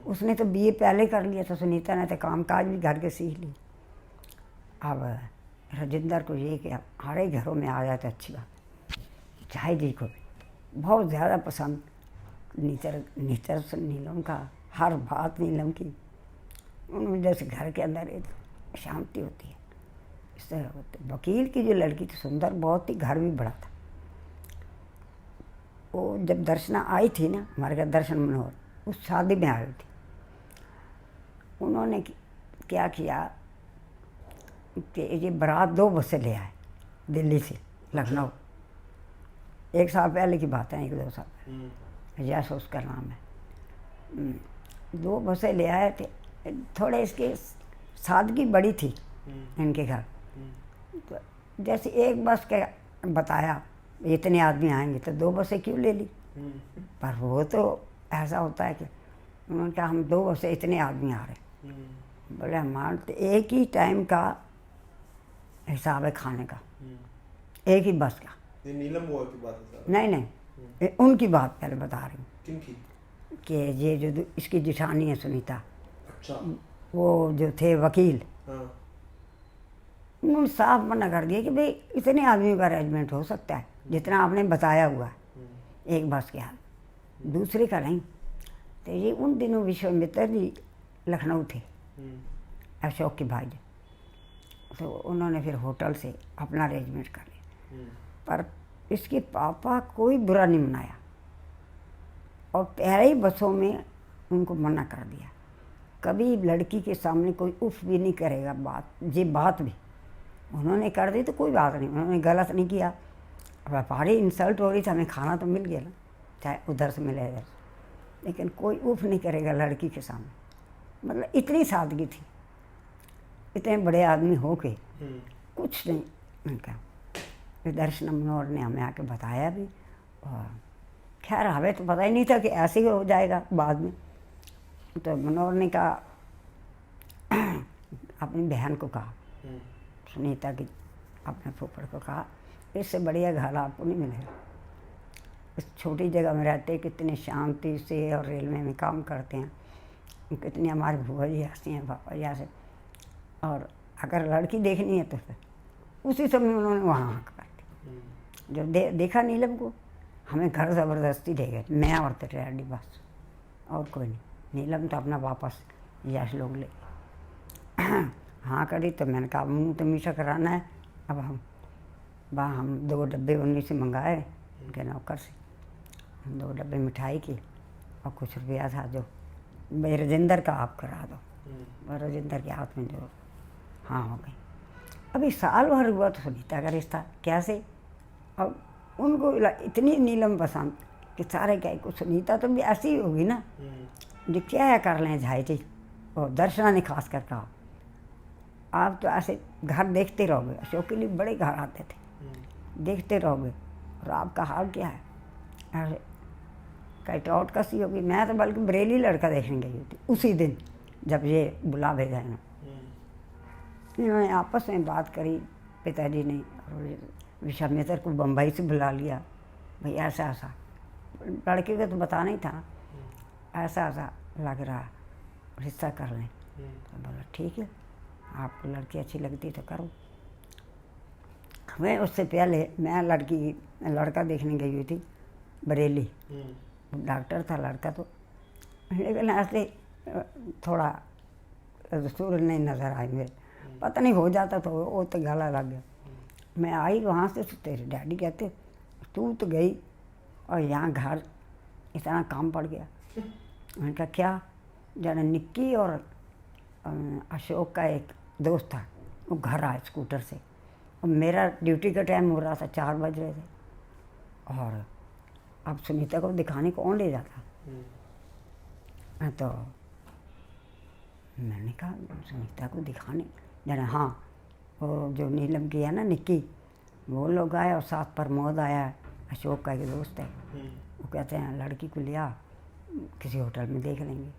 उसने तो बीए पहले कर लिया था, सुनीता ने तो काम काज भी घर के सीख ली। अब राजेंद्र को ये कि हमारे घरों में आ जाए तो अच्छी बात। झाई जी को भी बहुत ज़्यादा पसंद नीतर से नीलम का, हर बात नीलम की। उनमें जैसे घर के अंदर एक शांति होती है इस तरह होते। वकील की जो लड़की थी सुंदर बहुत थी, घर भी बड़ा था। वो जब दर्शना आई थी ना हमारे घर, दर्शन मनोहर उस शादी में आई थी। उन्होंने क्या किया कि ये बारात 2 बसें ले आए दिल्ली से लखनऊ। 1 साल पहले की बात है, 1-2 साल पहले। जैसा उसका नाम है। 2 बसें ले आए थे। थोड़े इसके सादगी बड़ी थी इनके घर। तो जैसे एक बस के बताया इतने आदमी आएंगे तो 2 बसें क्यों ले ली। पर वो तो ऐसा होता है कि उन्होंने कहा हम 2 बसें इतने आदमी आ रहे। बोले हमारे तो एक ही टाइम का हिसाब है खाने का, एक ही बस का। ये नीलम बुआ की बात है सर? नहीं, उनकी बात पहले बता रही हूँ किनकी? कि ये जो इसकी जिठानी है सुनीता, अच्छा। वो जो थे वकील, हाँ। उन्होंने साफ मना कर दिया कि भाई इतने आदमियों का अरेंजमेंट हो सकता है जितना आपने बताया हुआ है, एक बस के हाल, दूसरे का नहीं। तो ये उन दिनों विश्वामित्र जी लखनऊ थे, अशोक के भाई। तो उन्होंने फिर होटल से अपना अरेंजमेंट कर लिया। पर इसके पापा कोई बुरा नहीं मनाया और पहले ही बसों में उनको मना कर दिया, कभी लड़की के सामने कोई उफ भी नहीं करेगा। बात भी उन्होंने कर दी तो कोई बात नहीं, उन्होंने गलत नहीं किया। व्यापारी इंसल्ट हो रही थी, हमें खाना तो मिल गया ना, चाहे उधर से मिले इधर से, लेकिन कोई उफ नहीं करेगा लड़की के सामने। मतलब इतनी सादगी थी, इतने बड़े आदमी हो के कुछ नहीं उनका। फिर दर्शन मनोहर ने हमें आके बताया भी, और खैर हमें तो पता ही नहीं था कि ऐसे ही हो जाएगा बाद में। तो मनोहर ने कहा अपनी बहन को कहा, सुनीता की अपने फूफड़ को कहा, इससे बढ़िया घर आपको नहीं मिलेगा। इस छोटी जगह में रहते कितनी शांति से और रेलवे में काम करते हैं, कितनी हमारी भूआ जी हंसती हैं पापा जी से। और अगर लड़की देखनी है तो फिर उसी समय उन्होंने वहाँ कर दी। जब देखा नीलम को, हमें घर ज़बरदस्ती दे गए, मैं और डैडी बस, और कोई नहीं। नीलम तो अपना वापस यश लोग ले हाँ करी। तो मैंने कहा मुँह तो मीठा कराना है। अब हम 2 डब्बे उन्हीं से मंगाए उनके नौकर से, 2 डब्बे मिठाई की और कुछ रुपया था जो भाई राजेंद्र का आप करा दो। और राजेंद्र के हाथ में जो हाँ हो गई। अभी साल भर हुआ तो सुनीता का रिश्ता कैसे। अब उनको इतनी नीलम पसंद कि सारे क्या कुछ, सुनीता तो भी ऐसी ही होगी ना जो क्या कर लें झाई जी। और दर्शना ने खास कर कहा आप तो ऐसे घर देखते रहोगे, अशोक के लिए बड़े घर आते थे, देखते रहोगे और आपका हाल क्या है। अरे कैटआउट का सी होगी। मैं तो बल्कि बरेली लड़का देखने गई थी उसी दिन जब ये बुला भेजा है ना। इन्होंने आपस में बात करी पिताजी ने, और विश्वामित्र को बम्बई से बुला लिया। भाई ऐसा ऐसा, लड़के को तो बताना ही था, ऐसा ऐसा लग रहा, रिश्ता कर लें। तो बोला ठीक है, आपको लड़की अच्छी लगती तो करो। मैं उससे पहले मैं लड़का देखने गई हुई थी बरेली। डॉक्टर था लड़का तो, लेकिन ऐसे थोड़ा सूर नहीं नज़र आई मेरे, पता नहीं हो जाता तो वो तो गला लग गया। मैं आई वहाँ से तो तेरे डैडी कहते तू तो गई और यहाँ घर इतना काम पड़ गया। मैंने कहा क्या। जाने निक्की और अशोक का एक दोस्त था, वो घर आया स्कूटर से, और मेरा ड्यूटी का टाइम हो रहा था, 4 बज रहे थे। और अब सुनीता को दिखाने कौन ले जाता। तो मैंने कहा सुनीता को दिखाने जाने, हाँ वो जो नीलम की है ना निक्की, वो लोग आए और साथ प्रमोद आया, अशोक का एक दोस्त है। वो कहते हैं लड़की को लिया, किसी होटल में देख लेंगे।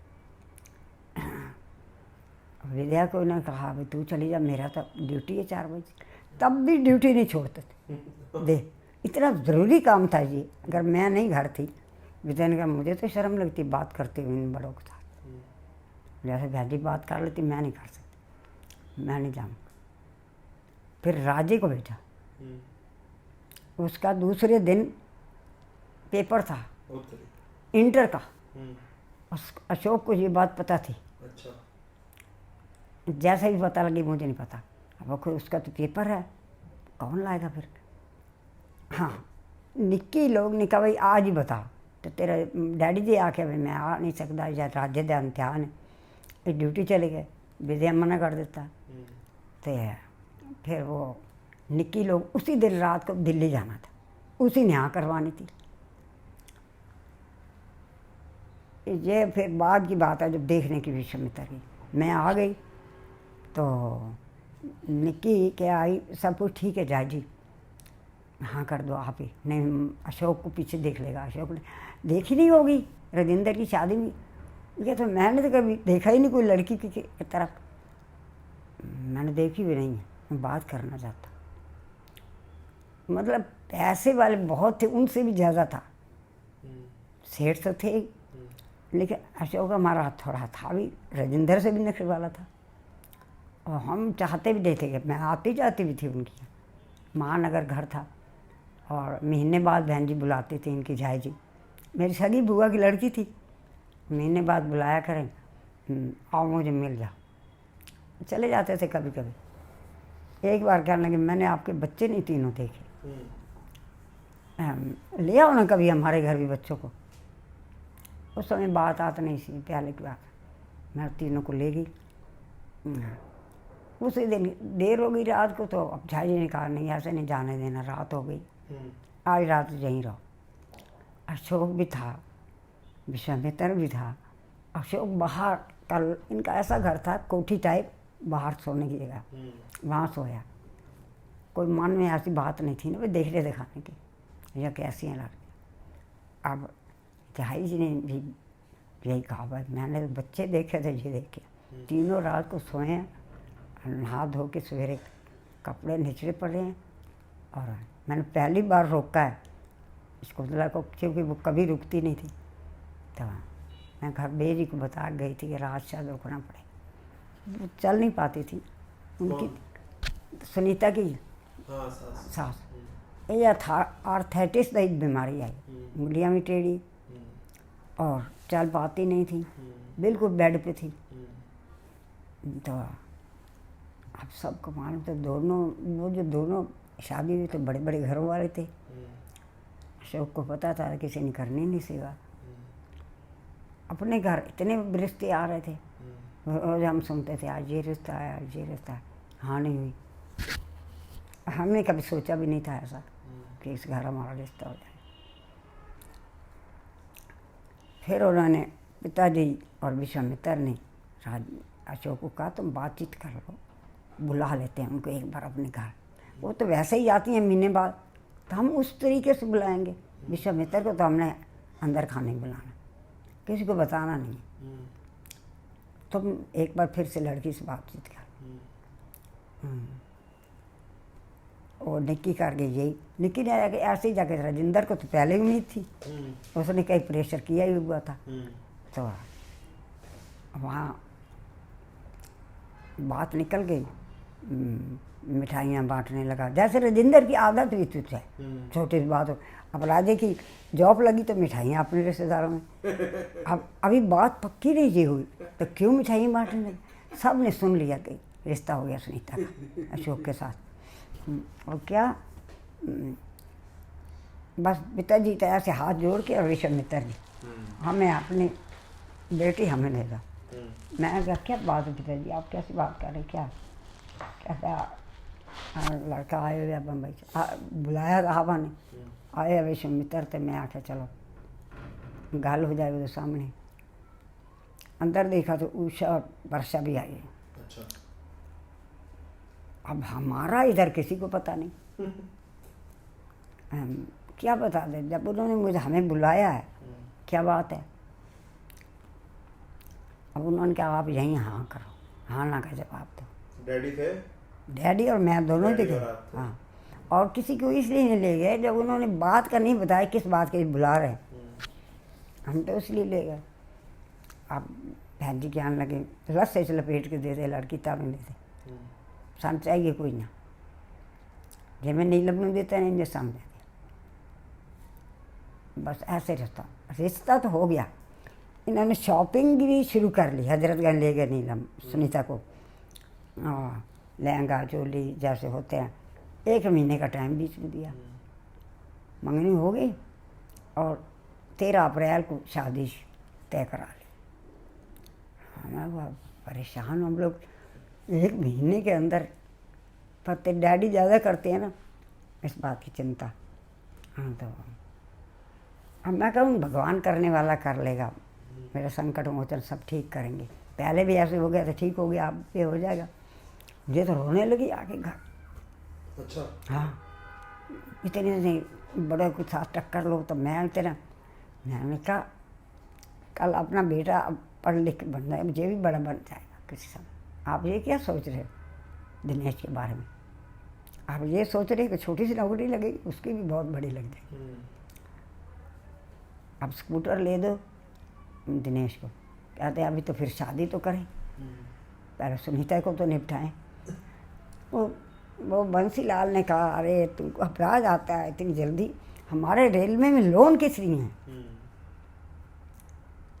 विद्या को ने कहा भाई तू चली जा, मेरा तो ड्यूटी है 4 बजे। तब भी ड्यूटी नहीं छोड़ते थे। दे इतना ज़रूरी काम था जी, अगर मैं नहीं घर थी विजय ने कहा मुझे तो शर्म लगती बात करते हुए इन बड़ों के साथ। जैसे बहन जी बात कर लेती, मैं नहीं कर सकती, मैं नहीं जाऊँगा। फिर राजे को भेजा। उसका दूसरे दिन पेपर था इंटर का। अशोक को ये बात पता थी। अच्छा। जैसे ही पता लगी, मुझे नहीं पता, अब कोई उसका तो पेपर है, कौन लाएगा फिर। हाँ, निक्की लोग ने कहा भाई आज ही बता, तो तेरे डैडी जी आके भाई मैं आ नहीं सकता, या राज्य का इम्तिहान है, ड्यूटी चले गए, विजय मना कर देता। तो फिर वो निक्की लोग उसी दिन रात को दिल्ली जाना था, उसी ने हाँ करवानी थी। ये फिर बाद की बात है जब देखने की विषमता की। मैं आ गई तो निक्की के आई, सब कुछ ठीक है जाए जी, हाँ कर दो आप ही, नहीं अशोक को पीछे देख लेगा। अशोक ने देखी नहीं होगी राजेंद्र की शादी में, ये तो मैंने तो कभी देखा ही नहीं कोई लड़की की तरफ, मैंने देखी भी नहीं है, मैं बात करना चाहता। मतलब पैसे वाले बहुत थे, उनसे भी ज़्यादा था, सेठ तो थे, लेकिन अशोक हमारा थोड़ा था भी, राजेंद्र से भी नखरे वाला था। और हम चाहते भी देते कि मैं आती जाती भी थी उनकी, महानगर घर था, और महीने बाद बहन जी बुलाती थी इनकी झाई जी, मेरी सगी बुआ की लड़की थी, महीने बाद बुलाया करें, आओ मुझे मिल जाओ, चले जाते थे कभी कभी। एक बार कहने लगे मैंने आपके बच्चे नहीं तीनों देखे, ले आओ ना कभी हमारे घर भी बच्चों को। उस समय बात आत नहीं सी, पहले की बात, मैं तीनों को ले गई। उसी दिन देर हो गई रात को, तो अब झाई जी ने कहा नहीं ऐसे नहीं जाने देना, रात हो गई, आज रात यहीं रहो। अशोक भी था, विश्वामित्र भी था। अशोक बाहर, कल इनका ऐसा घर था कोठी टाइप, बाहर सोने की जगह, वहाँ सोया। कोई मन में ऐसी बात नहीं थी ना भाई देखने दिखाने की, या कैसी हैं लड़की। अब झाई जी ने भी यही कहा भाई मैंने तो बच्चे देखे थे, ये देखे, तीनों रात को सोए, नहा धो के सवेरे कपड़े निचले पड़े हैं। और मैंने पहली बार रोका है इसको को, क्योंकि वो कभी रुकती नहीं थी। तो मैं घर बेजी को बता गई थी कि रात शायद रुकना पड़े, वो चल नहीं पाती थी। उनकी सुनीता की सास, ये था आर्थराइटिस की बीमारी आई, उंगलियाँ भी टेढ़ी, और चल पाती नहीं थी, बिल्कुल बेड पे थी। तो अब सबको मालूम, तो दोनों वो जो दोनों शादी हुई तो बड़े बड़े घरों वाले थे। अशोक को पता था किसी ने करनी नहीं सेवा। अपने घर इतने रिश्ते आ रहे थे, रोज हम सुनते थे आज ये रिश्ता है, आज ये रिश्ता है। हाँ नहीं हुई, हमने कभी सोचा भी नहीं था ऐसा कि इस घर हमारा रिश्ता हो जाए। फिर उन्होंने पिताजी और विश्वामित्र ने अशोक को कहा तुम बातचीत कर लो, बुला लेते हैं उनको एक बार अपने घर। वो तो वैसे ही आती हैं महीने बाद, तो हम उस तरीके से बुलाएंगे। विश्वामित्र को तो हमने अंदर खाने बुलाना, किसी को बताना नहीं। तुम एक बार फिर से लड़की से बातचीत कर। और निक्की कर गई यही, निक्की ने ऐसे ही जाके, राजेंद्र को तो पहले उम्मीद थी, उसने कहीं प्रेशर किया ही हुआ था। तो वहाँ बात निकल गई, मिठाइयाँ बांटने लगा, जैसे राजेंद्र की आदत भी तुझ है, छोटी सी बात हो। अब राजे की जॉब लगी तो मिठाइयाँ अपने रिश्तेदारों में, अब अभी बात पक्की नहीं जी हुई तो क्यों मिठाइयाँ बांटने लगी। सब ने सुन लिया कि रिश्ता हो गया सुनीता का अशोक के साथ। और क्या, बस पिताजी तो ऐसे हाथ जोड़ के, और विश्वामित्र जी हमें अपनी बेटी हमें लेगा। मैं कहा क्या बात है पिताजी, आप कैसी बात कर रहे, क्या कहता लड़का आए हुआ बम्बई से, बुलाया राहबा ने, आए विश्वामित्र तो मैं आके चलो गाल हो जाए वो सामने। अंदर देखा तो उषा और वर्षा भी आई है। अच्छा। अब हमारा इधर किसी को पता नहीं, क्या बता दे। जब उन्होंने मुझे हमें बुलाया है, क्या बात है, अब उन्होंने कहा आप यहीं हाँ करो, हाँ ना का जवाब दो। डैडी थे? डैडी और मैं दोनों ही थे। हाँ, और किसी को इसलिए नहीं ले गए जब उन्होंने बात का नहीं बताया किस बात के लिए बुला रहे हैं। हम तो इसलिए ले गए। अब बहन जी ज्ञान लगे रस्से से लपेट के दे दे लड़की तब नहीं देते सन चाहिए कोई ना जे मैं नीलम में देता नहीं जो सामने दे बस ऐसे रिश्ता तो हो गया। इन्होंने शॉपिंग भी शुरू कर ली। हजरतगंज ले गए नीलम सुनीता को लहंगा चोली जैसे होते हैं 1 महीने का टाइम बीच में दिया। मंगनी हो गई और 13 अप्रैल को शादी तय करा ली। हमें परेशान हम लोग 1 महीने के अंदर पत्ते डैडी ज़्यादा करते हैं ना इस बात की चिंता। हाँ तो अब मैं कहूँ भगवान करने वाला कर लेगा। मेरा संकट मोचन सब ठीक करेंगे। पहले भी ऐसे हो गया तो ठीक हो गया अब ये हो जाएगा। मुझे तो रोने लगी आके घर। अच्छा हाँ इतने से बड़े कुछ साथ टक्कर लो तो मैं इतना मैंने कहा कल अपना बेटा अब पढ़ लिख के बन जाए मुझे भी बड़ा बन जाएगा किसी समय। आप ये क्या सोच रहे हो दिनेश के बारे में? आप ये सोच रहे कि छोटी सी नौकरी लगेगी उसकी भी बहुत बड़ी लग जाएगी। अब स्कूटर ले दो दिनेश को। कहते अभी तो फिर शादी तो करें पहले सुनीता को तो निपटाएं। वो बंसीलाल ने कहा अरे तू घबरा जाता है इतनी जल्दी। हमारे रेलवे में लोन किस लिए हैं?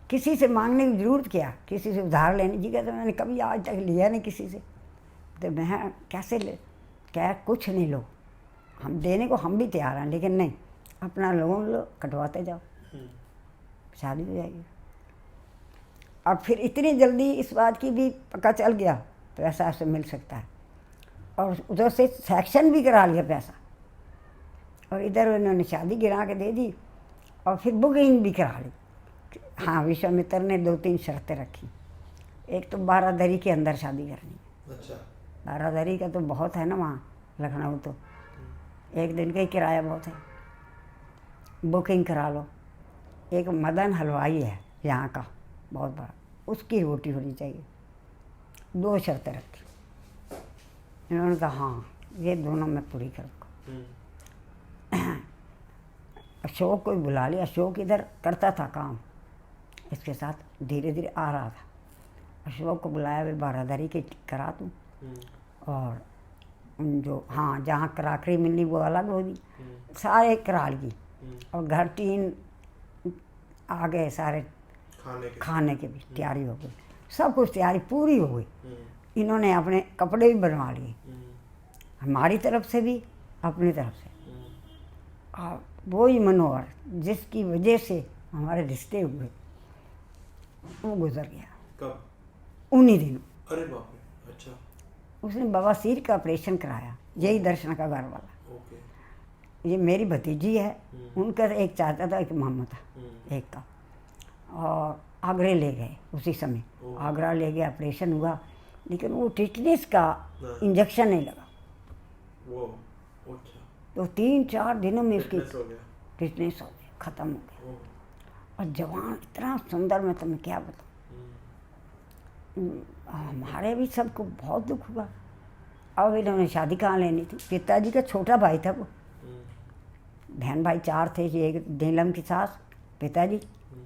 किसी से मांगने की जरूरत क्या? किसी से उधार लेने की कहते मैंने कभी आज तक लिया नहीं किसी से। तो मैं कैसे ले क्या कुछ नहीं लो हम देने को हम भी तैयार हैं लेकिन नहीं अपना लोन लो कटवाते जाओ शादी हो जाएगी। अब फिर इतनी जल्दी इस बात की भी पता चल गया पैसा ऐसे मिल सकता है और उधर से सेक्शन भी करा लिया पैसा और इधर उन्होंने शादी गिरा के दे दी और फिर बुकिंग भी करा ली। हाँ विश्वामित्र ने 2-3 शर्तें रखी। एक तो बारादरी के अंदर शादी करनी। अच्छा बारादरी का तो बहुत है ना वहाँ लखनऊ तो 1 दिन का ही किराया बहुत है। बुकिंग करा लो। एक मदन हलवाई है यहाँ का बहुत बड़ा उसकी रोटी होनी चाहिए। 2 शर्तें रखी। इन्होंने कहा हाँ ये दोनों मैं पूरी कर दूँगा। अशोक को बुला लिया। अशोक इधर करता था काम इसके साथ धीरे धीरे आ रहा था। अशोक को बुलाया वे बारादरी की करा दूँ और जो हाँ जहाँ कराकरी मिलनी वो अलग होगी सारे करा ली और घर 3 आ गए सारे खाने के भी तैयारी हो गई। सब कुछ तैयारी पूरी हो गई। इन्होंने अपने कपड़े भी बनवा लिए हमारी तरफ से भी अपनी तरफ से। और वो ही मनोहर जिसकी वजह से हमारे रिश्ते हुए वो गुजर गया। कब? उन्हीं दिनों। अरे बाप रे। अच्छा उसने बवासीर का ऑपरेशन कराया। यही दर्शन का घर वाला। ओके। ये मेरी भतीजी है उनका एक चाचा था एक मामा था एक का और आगरा ले गए उसी समय। आगरा ले गए ऑपरेशन हुआ लेकिन वो टिटनेस का इंजेक्शन नहीं लगा। वो अच्छा तो 3-4 दिनों में उसकी फिटनेस हो गया। टिटनेस हो गया ख़त्म हो गया। ओह, और जवान इतना सुंदर मैं तुम्हें क्या बताऊँ। हमारे भी सबको बहुत दुख हुआ। अब इन्होंने शादी कहाँ लेनी थी। पिताजी का छोटा भाई था वो। बहन भाई 4 थे। एक नीलम की सास पिताजी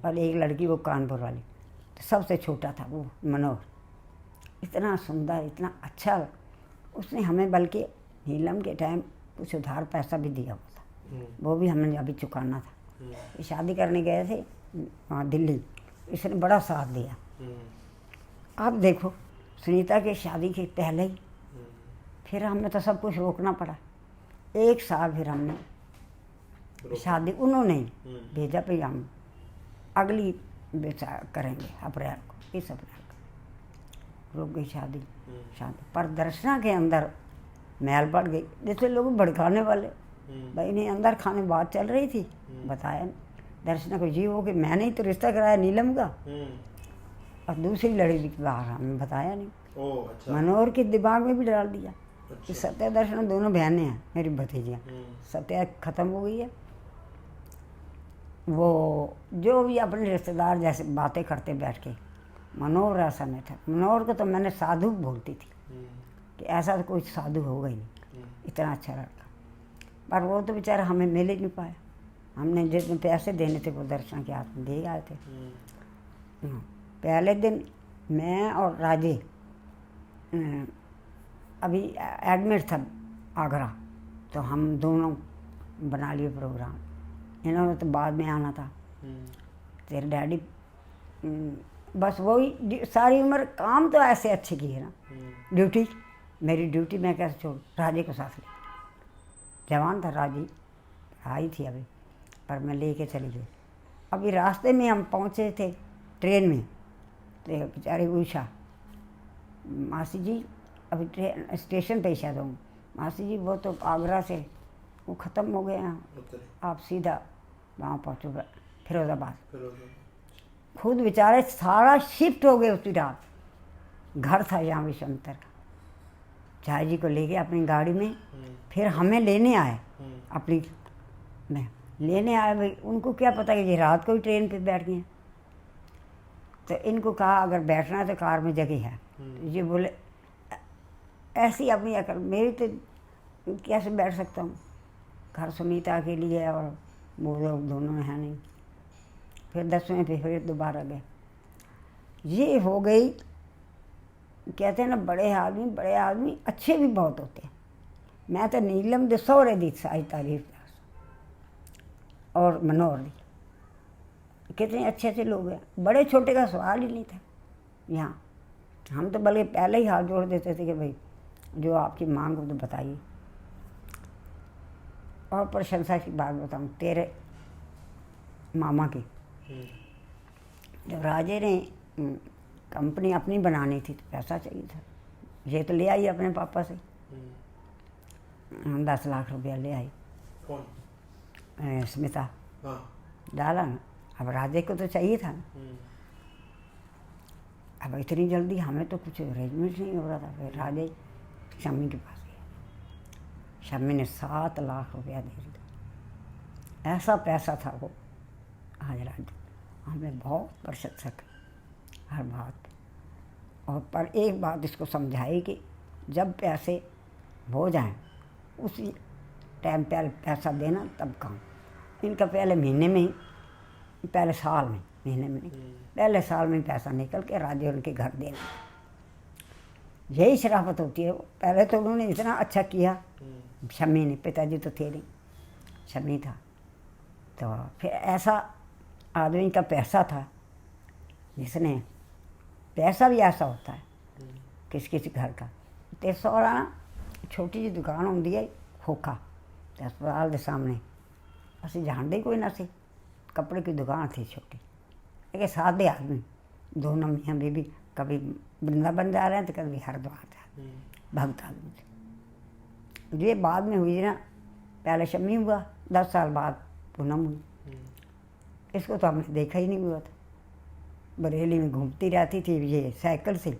और एक लड़की वो कानपुर वाली। तो सबसे छोटा था वो मनोहर। इतना सुंदर इतना अच्छा। उसने हमें बल्कि नीलम के टाइम कुछ उधार पैसा भी दिया हुआ था वो भी हमें अभी चुकाना था। ये शादी करने गए थे वहाँ दिल्ली। इसने बड़ा साथ दिया। अब देखो सुनीता के शादी के पहले ही फिर हमें तो सब कुछ रोकना पड़ा। 1 साल फिर हमने शादी उन्होंने ही भेजा पे हम अगली करेंगे अप्रैल को इस अप्रैल को रुक गई शादी। पर दर्शना के अंदर मैल पड़ गई। जैसे लोग भड़काने वाले भाई नहीं अंदर खाने बात चल रही थी बताया नहीं। दर्शना को जी हो कि मैंने ही तो रिश्ता कराया नीलम का और दूसरी लड़की के बाहर हमें बताया नहीं। ओह, अच्छा। मनोहर के दिमाग में भी डाल दिया। अच्छा। कि सत्या दर्शना दोनों बहनें हैं मेरी भतीजियाँ। सत्या ख़त्म हो गई है। वो जो भी अपने रिश्तेदार जैसे बातें करते बैठ के मनोहर ऐसा नहीं था। मनोहर को तो मैंने साधु बोलती थी कि ऐसा तो कोई साधु होगा ही नहीं इतना अच्छा लड़का। पर वो तो बेचारा हमें मिल ही नहीं पाया। हमने जितने पैसे देने थे वो दर्शन के हाथ में दे आए थे। हम्म, पहले दिन मैं और राजे अभी एडमिट था आगरा, तो हम दोनों बना लिए प्रोग्राम। इन्होंने तो बाद में आना था। तेरे डैडी बस वही सारी उम्र काम तो ऐसे अच्छे किए ना। ड्यूटी, मेरी ड्यूटी मैं कैसे छोड़, राजे को साथ ले, जवान था राजी, आई थी अभी, पर मैं लेके चली गई। अभी रास्ते में हम पहुँचे थे ट्रेन में, तो बेचारी उषा, मासी जी अभी ट्रेन स्टेशन पे शायद हूँ, मासी जी वो तो आगरा से वो ख़त्म हो गए हैं, आप सीधा वहाँ पहुँचो फिरोज़ाबाद। खुद बेचारे सारा शिफ्ट हो गए उसी रात। घर था यहाँ विश्वंतर का, चाय जी को ले गए अपनी गाड़ी में, फिर हमें लेने आए अपनी में लेने आए। भाई उनको क्या पता कि ये रात को ही ट्रेन पे बैठ गए। तो इनको कहा अगर बैठना है तो कार में जगह है। तो ये बोले ऐसी अपनी अकल, मेरी तो कैसे बैठ सकता हूँ, घर सुनीता के लिए और वो लोग दोनों है नहीं। फिर 10वें पे फिर दोबारा गए। ये हो गई, कहते हैं ना बड़े आदमी अच्छे भी बहुत होते हैं। मैं तो नीलम दे सौरे दी सारी तारीफ और मनोहर दी, कितने अच्छे अच्छे लोग हैं, बड़े छोटे का सवाल ही नहीं था यहाँ। हम तो बल्कि पहले ही हाथ जोड़ देते थे कि भाई जो आपकी मांग हो तो बताइए। और प्रशंसा की बात बताऊँ, तेरे मामा की, जब राजे ने कंपनी अपनी बनानी थी तो पैसा चाहिए था। ये तो ले आई अपने पापा से 10 लाख रुपया ले आई। कौन? स्मिता। हाँ। डाला ना, अब राजे को तो चाहिए था ना। अब इतनी जल्दी हमें तो कुछ अरेंजमेंट नहीं हो रहा था। फिर राजे शम्मी के पास गया, शम्मी ने 7 लाख रुपया दे दिया। ऐसा पैसा था वो। आज राजे हमें बहुत प्रशंसक हर बात। और पर एक बात इसको समझाई कि जब पैसे हो जाएं उसी टाइम पहले पैसा देना, तब काम। इनका पहले महीने में ही, पहले साल में, महीने में नहीं, पहले साल में पैसा निकल के राजे उनके घर देना। यही शराफत होती है। पहले तो उन्होंने इतना अच्छा किया, शम्मी ने, पिताजी तो थे नहीं, शम्मी था। तो फिर ऐसा आदमी का पैसा था जिसने, पैसा भी ऐसा होता है किस किसी घर का। ते सौरा छोटी जी दुकान होंगी है खोखा ते अस्पताल के सामने, असी जानते ही कोई ना सी, कपड़े की दुकान थी छोटी। एक सादे आदमी, दोनों मियाँ बीबी, कभी वृंदावन जा रहे हैं तो कभी हरिद्वार जा रहे हैं, भक्त आदमी थे। ये बाद में हुई ना, पहले शम्मी हुआ, 10 साल बाद पूनम हुई। इसको तो हमने देखा ही नहीं हुआ था। बरेली में घूमती रहती थी ये साइकिल से।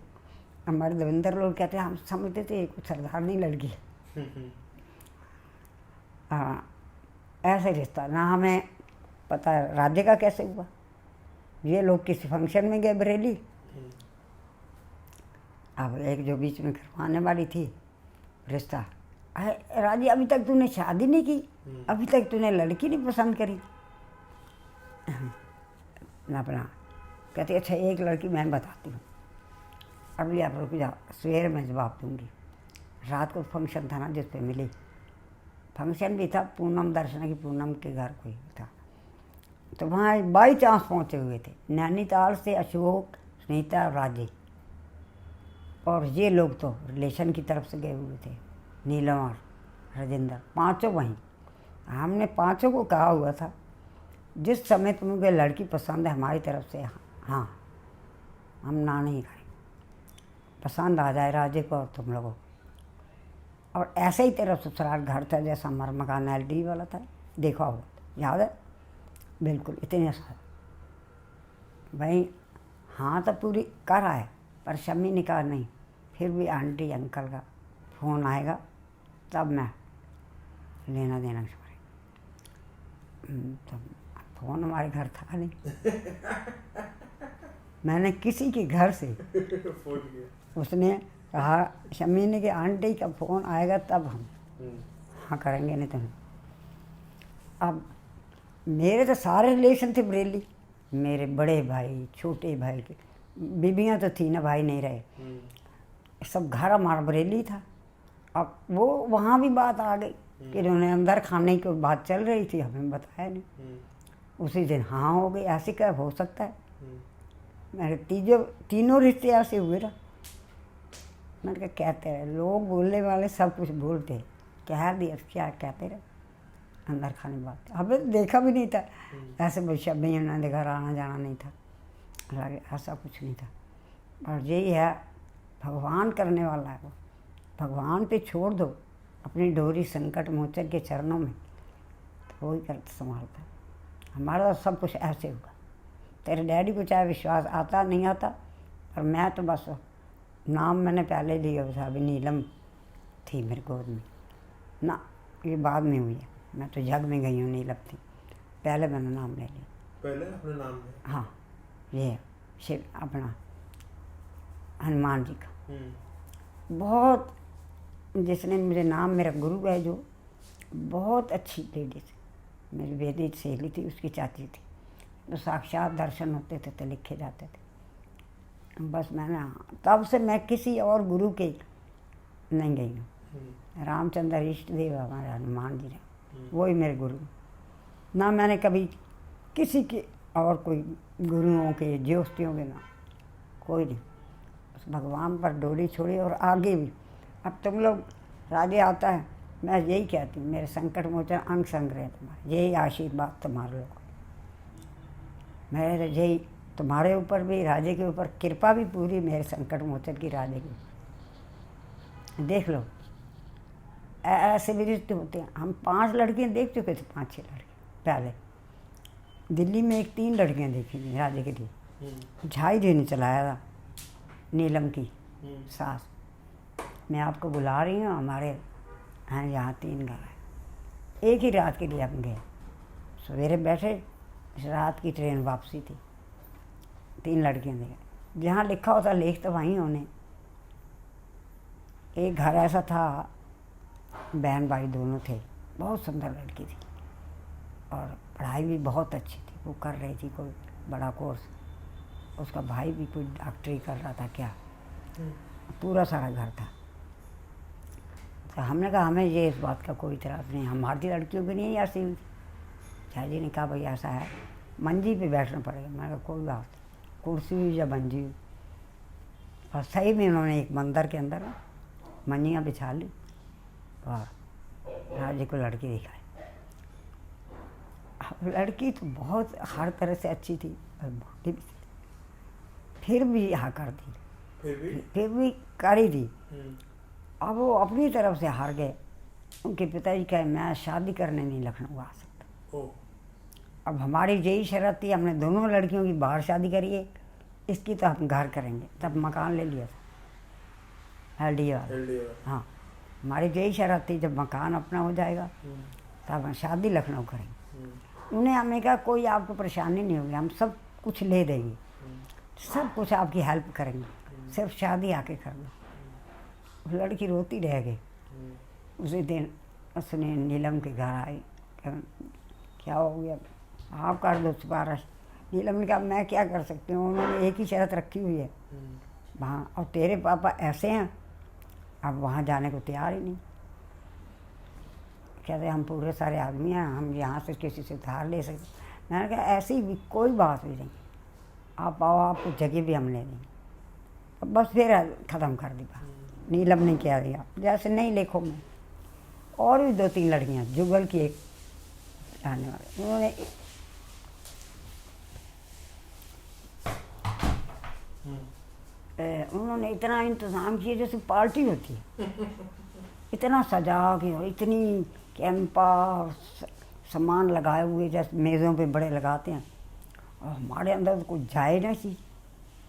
हमारे देवेंद्र लोग कहते हैं, हम समझते थे कुछ सरदारनी लड़की है। हाँ, ऐसे रिश्ता ना हमें पता है राज्य का कैसे हुआ। ये लोग किसी फंक्शन में गए बरेली, अब एक जो बीच में करवाने वाली थी रिश्ता, अरे राजी अभी तक तूने शादी नहीं की, अभी तक तूने लड़की नहीं पसंद करी ना अपना। कहती अच्छा एक लड़की मैं बताती हूँ, अभी आप रुक जाओ, सवेरे मैं जवाब दूँगी। रात को फंक्शन था ना जिस पे मिली, फंक्शन भी था पूनम दर्शन की, पूनम के घर कोई था। तो वहाँ बाई चांस पहुँचे हुए थे नैनीताल से अशोक, सुनीता और राजे, और ये लोग तो रिलेशन की तरफ से गए हुए थे, नीलम और राजेंद्र, पांचों वहीं। हमने पांचों को कहा हुआ था जिस समय तुम्हें लड़की पसंद है हमारी तरफ से, हाँ हम ना नहीं करें, पसंद आ जाए राजे को और तुम लोगों। और ऐसे ही तेरा ससुराल घर था जैसा हमारा मकान LD वाला था, देखा हो याद है? बिल्कुल इतने साल भाई। हाँ तो पूरी कर आए, पर शम्मी ने कहा नहीं, फिर भी आंटी अंकल का फ़ोन आएगा तब मैं लेना देना छोड़े। तब फ़ोन हमारे घर था नहीं मैंने किसी के घर से उसने कहा, शम्मी ने कि आंटी का फ़ोन आएगा तब हम हाँ करेंगे, नहीं तो नहीं। अब मेरे तो सारे रिलेशन थे बरेली, मेरे बड़े भाई छोटे भाई के, बीबियाँ तो थी ना, भाई नहीं रहे, सब घर हमारा बरेली था। अब वो वहाँ भी बात आ गई कि उन्होंने अंदर खाने की बात चल रही थी, हमें बताया नहीं। उसी दिन हाँ हो गई, ऐसे क्या हो सकता है। मेरे तीनों रिश्ते ऐसे हुए ना। मैंने कहा कहते रहे लोग, बोलने वाले सब कुछ बोलते हैं, कह दिया क्या कहते रहे, अंदर खाने बात। हमें तो देखा भी नहीं था ऐसे भविष्य में, उन्होंने घर आना जाना नहीं था, ऐसा कुछ नहीं था। और यही है, भगवान करने वाला है, वो भगवान पे छोड़ दो अपनी डोरी संकट मोचन के चरणों में, तो वही कर संभालता है। हमारा तो सब कुछ ऐसे होगा। तेरे डैडी को चाहे विश्वास आता नहीं आता, पर मैं तो बस नाम मैंने पहले लिया था, अभी नीलम थी मेरे गोद में ना, ये बाद में हुई है। मैं तो जग में गई हूँ, नीलम थी, पहले मैंने नाम ले लिया। पहले अपने नाम में? हाँ, ये शिव अपना हनुमान जी का। बहुत, जिसने मुझे नाम, मेरा गुरु है जो, बहुत अच्छी लेडी थी, मेरी बेटी सहेली थी, उसकी चाची थी, तो साक्षात दर्शन होते थे तो लिखे जाते थे। बस मैंने तब से मैं किसी और गुरु के नहीं गई हूँ। रामचंद्र इष्ट देव हमारे हनुमान जी ने, वही मेरे गुरु। ना मैंने कभी किसी के और कोई गुरुओं के ज्योतियों के, ना कोई नहीं, बस भगवान पर डोरी छोड़ी। और आगे भी अब तुम लोग राजे आता है, मैं यही कहती हूँ, मेरे संकट मोचन अंग संग्रह तुम्हारे, यही आशीर्वाद तुम्हारे लोग, मेरे यही तुम्हारे ऊपर भी, राजे के ऊपर कृपा भी पूरी मेरे संकट मोचन की, राजे की। देख लो ऐसे भी रिश्ते होते हैं। हम 5 लड़कियां देख चुके थे, 5-6 लड़कियां पहले। दिल्ली में 3 लड़कियां देखी थी राजे के लिए। झाई जी ने चलाया था, नीलम की सास। मैं आपको बुला रही हूँ, हमारे हैं यहाँ 3 घर है। एक ही रात के लिए हम गए, सवेरे बैठे, रात की ट्रेन वापसी थी। 3 लड़कियाँ देखें, जहाँ लिखा होता लेख तो वहीं होने। एक घर ऐसा था, बहन भाई दोनों थे, बहुत सुंदर लड़की थी और पढ़ाई भी बहुत अच्छी थी, वो कर रही थी कोई बड़ा कोर्स। उसका भाई भी कोई डॉक्टरी कर रहा था क्या, पूरा सारा घर था। तो हमने कहा हमें ये इस बात का कोई इतराज़ नहीं, हमारी लड़कियों की नहीं ऐसी हुई। शाह जी ने कहा भाई ऐसा है, मंजी पे बैठना पड़ेगा। मैंने कहा कोई बात, कुर्सी हुई या मंजी हुई। और सही में उन्होंने एक मंदिर के अंदर मंजियाँ बिछा ली और राजे को लड़की दिखाई। अब लड़की तो बहुत हर तरह से अच्छी थी और मोटी भी थी, फिर भी हाँ कर दी, फिर भी करी दी। अब वो अपनी तरफ से हार गए। उनके पिताजी कहे मैं शादी करने नहीं लखनऊ आ सकता। अब हमारी यही शर्त थी, हमने दोनों लड़कियों की बाहर शादी करी है, इसकी तो हम घर करेंगे। तब मकान ले लिया था LDA वाला। हाँ, हमारी यही शर्त थी, जब मकान अपना हो जाएगा तब हम शादी लखनऊ करेंगे। उन्हें हमने कहा कोई आपको परेशानी नहीं होगी, हम सब कुछ ले देंगे, सब कुछ आपकी हेल्प करेंगे, सिर्फ शादी आके कर दो। लड़की रोती रह गई। उसी दिन उसने नीलम के घर आई, क्या हो गया, आप कर दो सिफारिश। नीलम ने कहा मैं क्या कर सकती हूँ, उन्होंने एक ही शर्त रखी हुई है वहाँ, और तेरे पापा ऐसे हैं, अब वहाँ जाने को तैयार ही नहीं। कहते हम पूरे सारे आदमी हैं, हम यहाँ से किसी से उधार ले सकते। मैंने कहा ऐसी भी कोई बात भी नहीं, आप आओ, आपको जगह भी हम ले देंगे। अब बस फिर ख़त्म कर दी बात। नीलम ने कह दिया जैसे नहीं लिखो में। और भी 2-3 लड़कियाँ, जुगल की एक रहने वाले, उन्होंने इतना इंतज़ाम किया जैसे पार्टी होती है, इतना सजा के और इतनी कैंपा और सामान लगाए हुए जैसे मेज़ों पे बड़े लगाते हैं। और हमारे अंदर तो कुछ जाए ना चीज़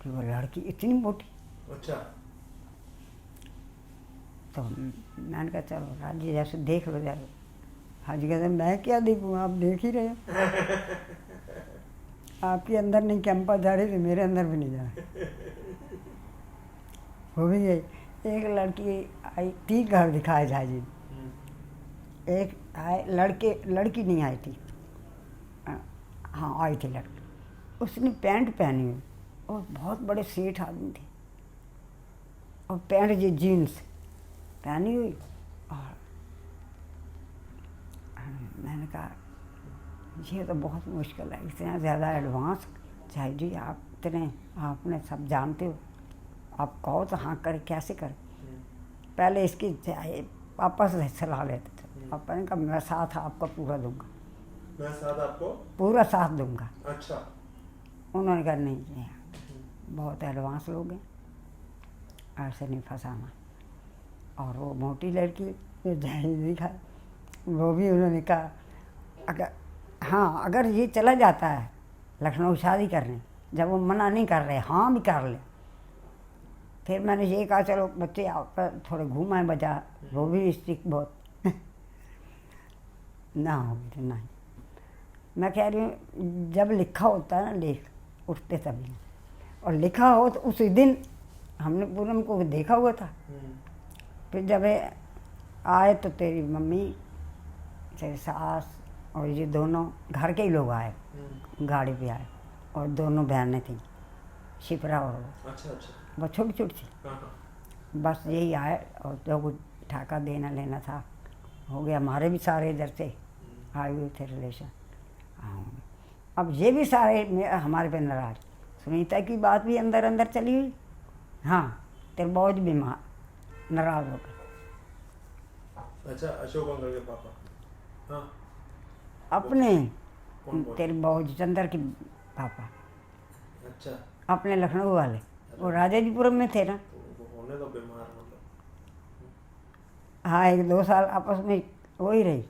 कि वो लड़की इतनी मोटी। अच्छा। तो मैंने कहा चलो राजी जैसे देख लो जरा। हाजी कहते मैं क्या देखूँ, आप देख ही रहे हो। आपके अंदर नहीं कैंपा जा रही तो मेरे अंदर भी नहीं जा रही। हो भी गई। एक लड़की आई थी, घर दिखाए झाजी। एक आए लड़के, लड़की नहीं आई थी, हाँ आई थी लड़की, उसने पैंट पहनी हुई और बहुत बड़े सेठ आदमी थे, और पैंट जी जीन्स पहनी हुई। और मैंने कहा ये तो बहुत मुश्किल है, इतना ज़्यादा एडवांस। चाहे जी आप इतने आपने सब जानते हो, आप कहो तो हाँ करे, कैसे करें। पहले इसकी चाहे पापा से सलाह लेते थे, पापा ने कहा मैं साथ आपका पूरा दूंगा, मैं साथ आपको पूरा साथ दूंगा। अच्छा। उन्होंने कहा नहीं नहीं, बहुत एडवांस लोग हैं, ऐसे नहीं फंसाना। और वो मोटी लड़की जो जहेज दिखा, वो भी उन्होंने कहा अगर हाँ अगर ये चला जाता है लखनऊ शादी करने, जब वो मना नहीं कर रहे, हाँ भी कर ले, फिर मैंने ये कहा चलो बच्चे आप थोड़े घूमाए बाजार, वो भी स्ट्रिक्ट बहुत ना होगी तो नहीं। मैं कह रही हूँ जब लिखा होता है ना लेख, उठते तभी, और लिखा हो तो उसी दिन हमने पूनम को देखा हुआ था। फिर जब आए तो तेरी मम्मी, तेरी सास और ये दोनों घर के ही लोग आए, गाड़ी पे आए, और दोनों बहनें थीं, शिप्रा और वो। अच्छा अच्छा। वो छोटी छोटी थी। हाँ। बस यही आए, और जो कुछ ठाका देना लेना था हो गया। हमारे भी सारे इधर से आए हुए थे रिलेशन। हाँ, अब ये भी सारे हमारे पे नाराज। सुनीता की बात भी अंदर अंदर चली हुई। हाँ तेरे बहुत बीमार, नाराज हो गए। अच्छा, अशोक अंकल के पापा। हाँ। अपने कौन? तेरे बहुत चंदर के पापा, अच्छा। अपने लखनऊ वाले, वो राजाजीपुरम में थे ना। तो होने तो बीमार मतलब। हाँ 1-2 साल आपस में हो ही रही।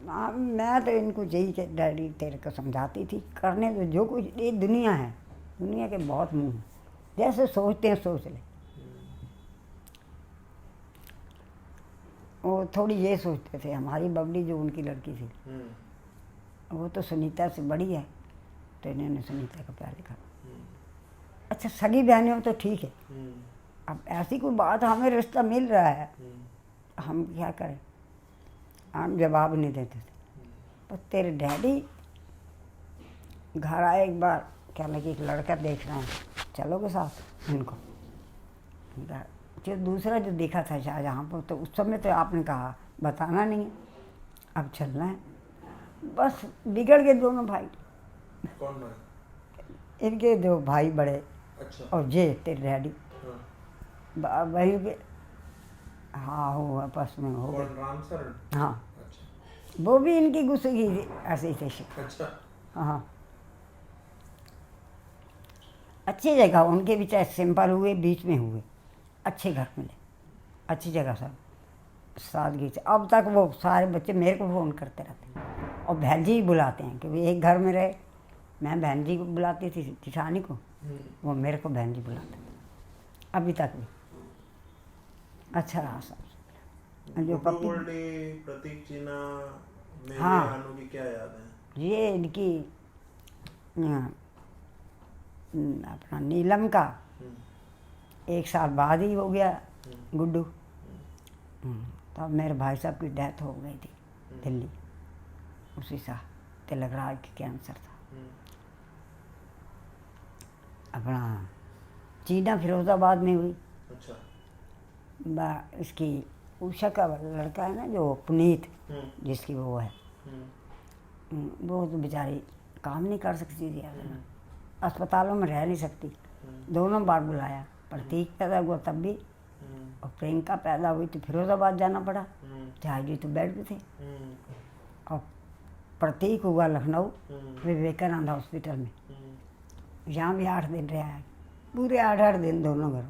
हाँ, मैं तो इनको यही कि डैडी तेरे को समझाती थी, करने तो जो कुछ, ये दुनिया है, दुनिया के बहुत मुंह हैं, जैसे सोचते हैं सोच ले। वो थोड़ी ये सोचते थे, हमारी बबली जो उनकी लड़की थी वो तो सुनीता से बड़ी है, तो इन्होंने सुनीता का प्यार लिखा। अच्छा सगी बहनें हो तो ठीक है, अब ऐसी कोई बात हमें रिश्ता मिल रहा है, हम क्या करें, हम जवाब नहीं देते थे। पर तेरे डैडी घर आए एक बार, क्या लगे एक लड़का देख रहे हैं, चलोगे साथ उनको। जो दूसरा जो देखा था शाहजहाँ पर, तो उस समय तो आपने कहा बताना नहीं है, अब चलना है। बस बिगड़ गए दोनों भाई। कौन भाई? इनके 2 भाई बड़े। अच्छा। और ये तेरे डैडी हाँ। वही के, हाँ हो आपस में हो कौन? गए। राम सर? हाँ अच्छा वो भी इनकी गुस्से की ऐसे ही थे। अच्छा। हाँ अच्छी जगह उनके भी, चाहे सिंपल हुए बीच में हुए, अच्छे घर मिले, अच्छी जगह सब सादगी से। अब तक वो सारे बच्चे मेरे को फ़ोन करते रहते हैं, और बहन जी ही बुलाते हैं, क्योंकि एक घर में रहे। मैं बहन जी को बुलाती थी टिठानी को, वो मेरे को बहन जी बुलाते थे, अभी तक भी अच्छा रहा सब। जो पप्पी, प्रतीक जीना, मेरे हाँ। अनु की क्या याद है? ये इनकी अपना नीलम का 1 साल बाद ही हो गया गुड्डू। तब मेरे भाई साहब की डेथ हो गई थी दिल्ली, उसी साल तिलक राज की कैंसर था। अपना चीना फिरोजाबाद में हुई। अच्छा। इसकी उषा का लड़का है ना जो पुनीत, जिसकी वो है, वो तो बेचारी काम नहीं कर सकती थी, अस्पतालों में रह नहीं सकती। दोनों बार बुलाया, प्रतीक पैदा हुआ तब भी, और प्रियंका पैदा हुई तो फिरोजाबाद जाना पड़ा, जहाजी तो बेड पे थे। और प्रतीक हुआ लखनऊ विवेकानंद हॉस्पिटल में, यहाँ भी 8 दिन रहा है, पूरे 8-8 दिन दोनों घरों।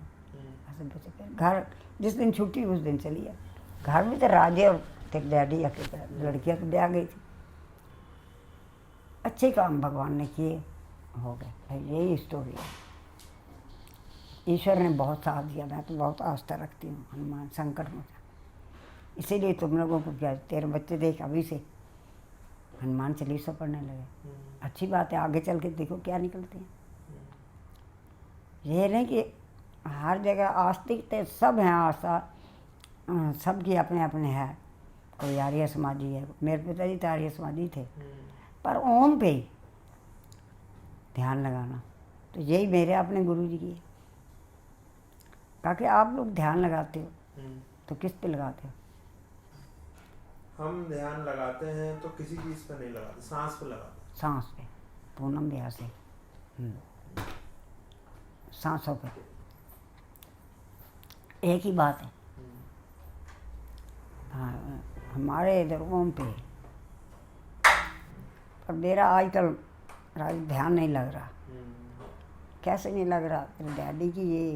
घर जिस दिन छुट्टी उस दिन चली है। घर में तो राजे और तेरे डैडी अकेले, लड़कियाँ तो ब्याह गई थी। अच्छे काम भगवान ने किए, हो गए भाई, यही स्टोरी है। ईश्वर ने बहुत साथ दिया, मैं तो बहुत आस्था रखती हूँ हनुमान संकट में। इसीलिए तुम लोगों को क्या, तेरे बच्चे देख अभी से हनुमान चालीसा पढ़ने लगे, अच्छी बात है। आगे चल के देखो क्या निकलते हैं। ये नहीं कि हर जगह आस्तिक तो सब हैं, आस्था सबकी अपने अपने है। कोई आर्य समाजी है, मेरे पिताजी तो आर्य समाजी थे, पर ओम पे ही ध्यान लगाना। तो यही मेरे अपने गुरु जी की है। कहा कि आप लोग ध्यान लगाते हो तो किस पे लगाते हो? हम ध्यान लगाते हैं तो किसी चीज पे नहीं लगाते, सांस पे लगाते हैं। सांस पे, पूनम ब्याह से सांसों पे, एक ही बात है। हाँ, हमारे इधर ओम पे। पर मेरा आजकल ध्यान नहीं लग रहा। कैसे नहीं लग रहा? मेरे डैडी की ये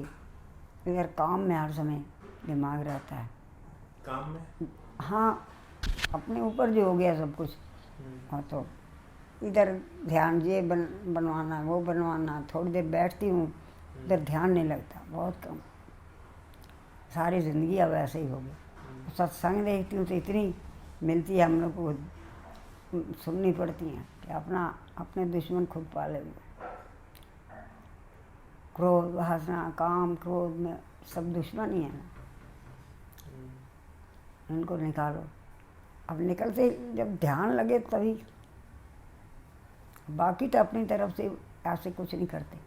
इधर काम में हर समय दिमाग रहता है। काम में? हाँ, अपने ऊपर जो हो गया सब कुछ। हाँ, तो इधर ध्यान ये बनवाना, वो बनवाना। थोड़ी देर बैठती हूँ, इधर ध्यान नहीं लगता, बहुत कम। सारी ज़िंदगी अब ऐसे ही हो गई। सत्संग देखती हूँ तो इतनी मिलती है हम लोग को, सुननी पड़ती हैं कि अपने दुश्मन खुद पाले हुए। क्रोध, वासना, काम, क्रोध में सब दुश्मन ही है ना, इनको निकालो। अब निकलते जब ध्यान लगे तभी, बाकी तो अपनी तरफ से ऐसे कुछ नहीं करते।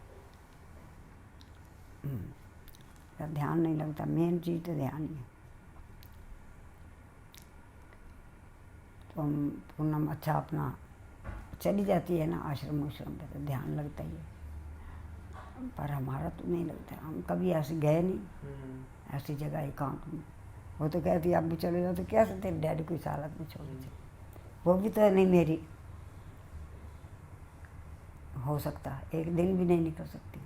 जब ध्यान नहीं लगता, मेन चीज़ तो ध्यान ही है। तो पूनम अच्छा अपना चली जाती है ना आश्रम उश्रम पे, तो ध्यान लगता ही है। पर हमारा तो नहीं लगता, हम कभी ऐसे गए नहीं ऐसी जगह एकांत में। वो तो कहती अब भी चले जाओ, तो कैसे तेरे डैडी को इस हालत में छोड़ दे? वो भी तो नहीं मेरी हो सकता, एक दिन भी नहीं निकल सकती।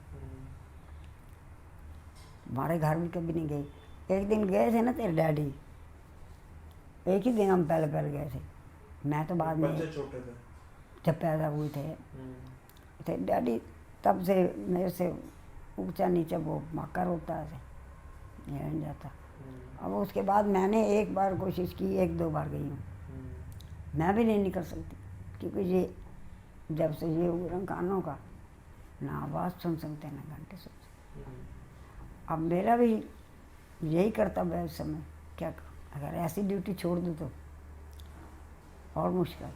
हमारे घर भी कभी नहीं गई। एक दिन गए थे ना तेरे डैडी, एक ही दिन हम पहले गए थे। मैं तो बाद में, बच्चे छोटे थे जब पैदा हुए थे डैडी, तब से मेरे से ऊंचा नीचा वो मकर होता है, नहीं जाता। अब उसके बाद मैंने एक बार कोशिश की, एक दो बार गई हूँ। मैं भी नहीं निकल सकती, क्योंकि ये जब से ये हुए कानों का, ना आवाज़ सुन सकते ना घंटे सुन सकते। अब मेरा भी यही कर्तव्य है इस समय, क्या करूँ? अगर ऐसी ड्यूटी छोड़ दूँ तो और मुश्किल।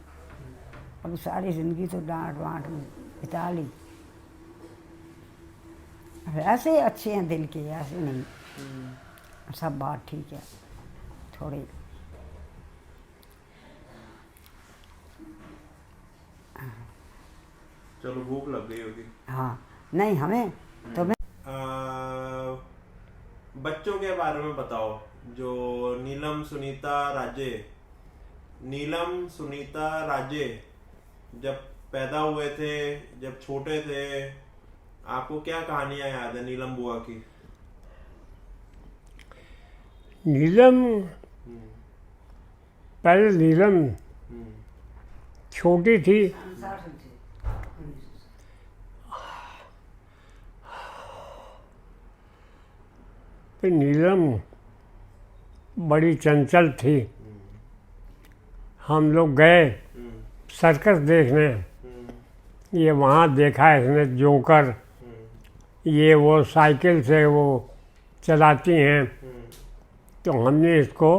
अब सारी ज़िंदगी तो डांट वांट में बिता ली। ऐसे अच्छे हैं दिल के, ऐसे नहीं। सब बात ठीक है, थोड़ी चलो भूख लग गई होगी। हाँ, नहीं हमें तो मैं बच्चों के बारे में बताओ, जो नीलम सुनीता राजे जब पैदा हुए थे, जब छोटे थे, आपको क्या कहानियां याद है नीलम बुआ की? नीलम, पहले नीलम छोटी थी, फिर नीलम बड़ी चंचल थी। हम लोग गए सर्कस देखने, ये वहाँ देखा इसने जोकर, ये वो साइकिल से वो चलाती हैं, तो हमने इसको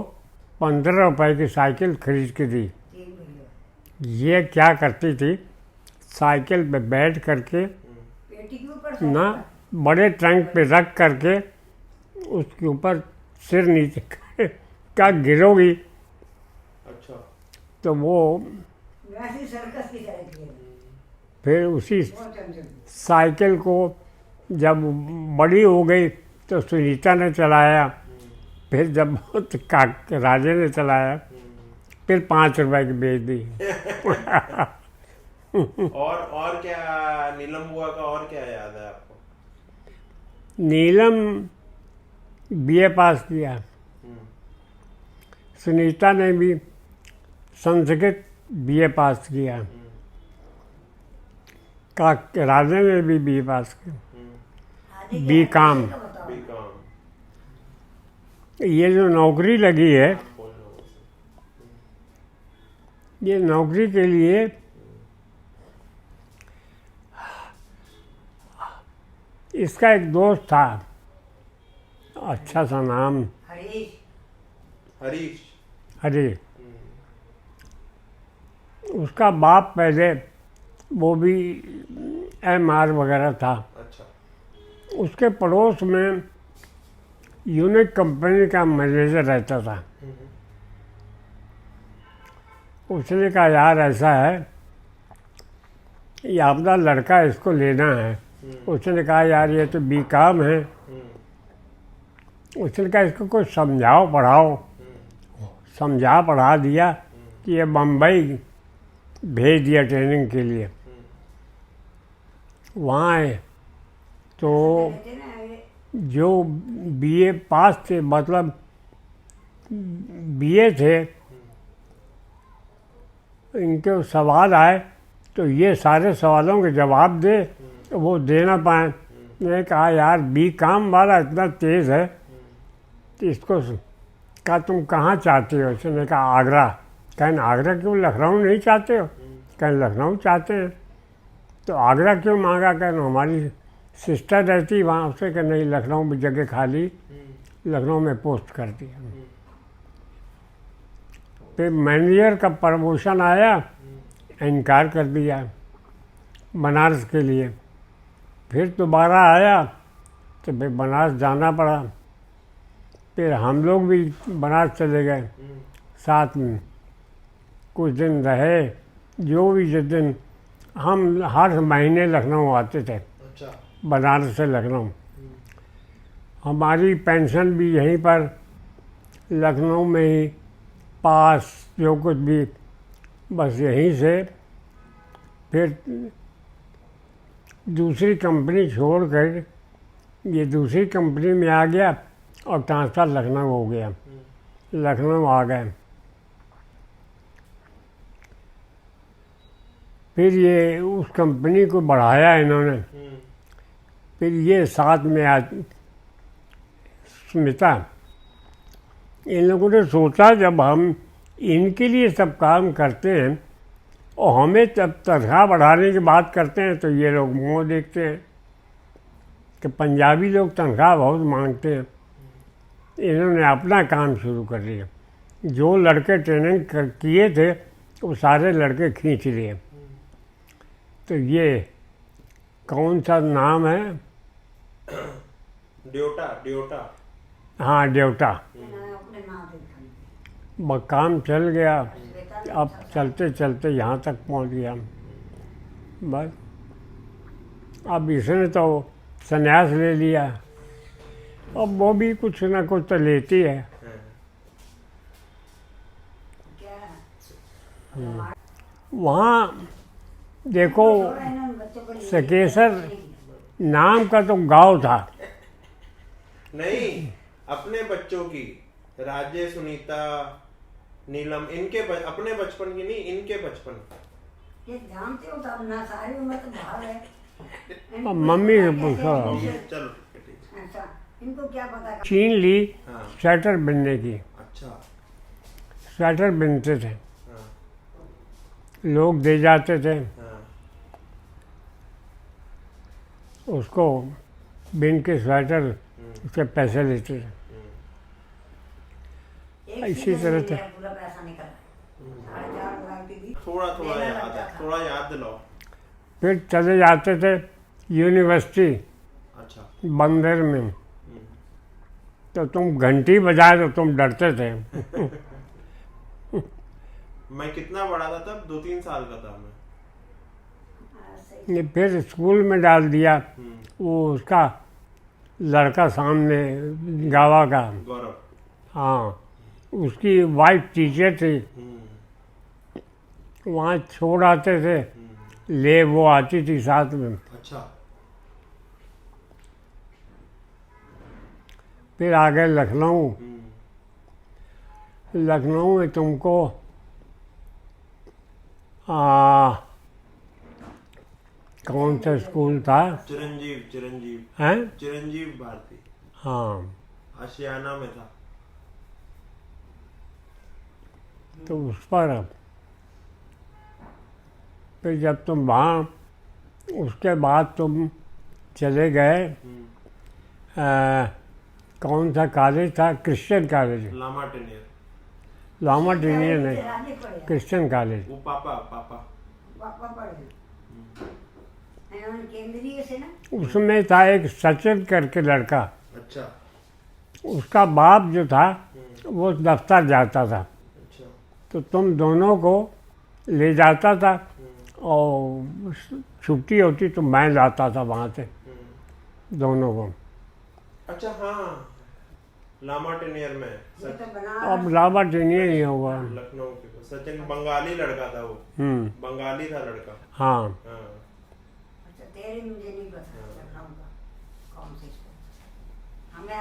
15 रुपए की साइकिल खरीद के दी। ये क्या करती थी, साइकिल पे बैठ करके ना बड़े ट्रंक पे रख करके उसके ऊपर सिर नीचे का गिरोगी, अच्छा, तो वो सर्कस की तरह फिर उसी साइकिल को जब बड़ी हो गई तो सुनीता ने चलाया, फिर जब राजे ने चलाया, फिर 5 रुपए की बेच दी। और क्या नीलम बुआ का और क्या याद है आपको? नीलम बीए पास किया, सुनीता ने भी संस्कृत बीए पास किया, राजा ने भी बीए पास किया, बीकॉम। ये जो नौकरी लगी है, ये नौकरी के लिए इसका एक दोस्त था, अच्छा सा नाम हरीश। अरे उसका बाप पहले वो भी MR वगैरह था। अच्छा। उसके पड़ोस में यूनिक कंपनी का मैनेजर रहता था। उसने कहा यार ऐसा है, ये अपना लड़का इसको लेना है। उसने कहा यार ये तो BCom है। उसने कहा इसको कुछ समझाओ पढ़ाओ। समझा पढ़ा दिया कि ये बम्बई भेज दिया ट्रेनिंग के लिए। वहाँ आए तो जो BA पास थे, मतलब BA थे, इनके सवाल आए तो ये सारे सवालों के जवाब दे तो वो दे ना पाए। मैंने कहा यार BCom वाला इतना तेज़ है कि इसको कहा तुम कहाँ चाहते हो? उसने कहा आगरा। कहना आगरा क्यों, लखनऊ नहीं चाहते हो? कहना लखनऊ चाहते हैं। तो आगरा क्यों मांगा? कहना हमारी सिस्टर रहती वहाँ, उससे कहा नहीं लखनऊ में जगह खाली, लखनऊ में पोस्ट कर दिया। फिर मैनेजर का प्रमोशन आया, इनकार कर दिया बनारस के लिए। फिर दोबारा आया तो फिर बनारस जाना पड़ा। फिर हम लोग भी बनारस चले गए साथ में, कुछ दिन रहे। जो भी जिस दिन हम हर महीने लखनऊ आते थे, अच्छा। बनारस से लखनऊ। हमारी पेंशन भी यहीं पर लखनऊ में ही, पास जो कुछ भी बस यहीं से। फिर दूसरी कंपनी छोड़कर ये दूसरी कंपनी में आ गया और ट्रांसफ़र लखनऊ हो गया। लखनऊ आ गए। फिर ये उस कंपनी को बढ़ाया इन्होंने। फिर ये साथ में स्मिता, इन लोगों ने सोचा जब हम इनके लिए सब काम करते हैं और हमें जब तनख्वाह बढ़ाने की बात करते हैं तो ये लोग मुँह देखते हैं कि पंजाबी लोग तनख्वाह बहुत मांगते हैं। इन्होंने अपना काम शुरू कर दिया। जो लड़के ट्रेनिंग किए थे वो सारे लड़के खींच लिए। तो ये कौन सा नाम है? ड्योटा। हाँ ड्योटा। काम चल गया। अब चलते चलते यहाँ तक पहुँच गया। बस अब इसने तो संन्यास ले लिया। अब वो भी कुछ ना कुछ तो लेती है। वहाँ देखो सकेसर नाम का तो गांव था। नहीं, अपने बच्चों की, राजे, सुनीता, नीलम, इनके अपने बचपन की नहीं, इनके बचपन की। ये जानते हो तब ना, सारी उम्र तो बाहर है। मम्मी से पूछो। चलो अच्छा, इनको क्या पता? छीन ली हाँ। स्वेटर बिनने की। अच्छा। स्वेटर बिनते थे, हाँ। लोग दे जाते थे, हाँ। उसको बिन के स्वेटर उसके पैसे लेते थे। इसी तरह से पूरा पैसा निकला। 4.5 लाख दी। थोड़ा याद दिलाओ। फिर चले जाते थे यूनिवर्सिटी अच्छा। बंदर में। तो तुम घंटी बजाए तो तुम डरते थे। मैं कितना बड़ा था तब? 2-3 साल का था मैं। ये फिर स्कूल में डाल दिया। वो उसका लड़का सामने गावा का, गौरव। हाँ, उसकी वाइफ टीचर थी। वहाँ छोड़ आते थे, ले वो आती थी साथ में। अच्छा। फिर आ गए लखनऊ। लखनऊ में तुमको कौन सा स्कूल था? चिरंजीव हैं? चिरंजीव भारती। हाँ, आशियाना में था। तो उस पर फिर जब तुम वहाँ, उसके बाद तुम चले गए कौन सा कॉलेज था? Christian college. लामा टेनियर। लामा टीनियन है, राजे पढ़े क्रिश्चियन कॉलेज। वो पापा पापा पापा पढ़े केंद्रीय से ना। उसमें था एक सचिन करके लड़का, अच्छा उसका बाप जो था वो दफ्तर जाता था, अच्छा तो तुम दोनों को ले जाता था और छुट्टी होती तो मैं लाता था वहाँ से दोनों को। अच्छा हाँ लामा टेनियर में ये तो बना अब लामा टीनियन ही होगा। लखनऊ के सचिन बंगाली लड़का था वो, बंगाली था लड़का। हाँ हाँ अच्छा तेरे मुझे नहीं पता लखनऊ का कौन से स्कूल हमें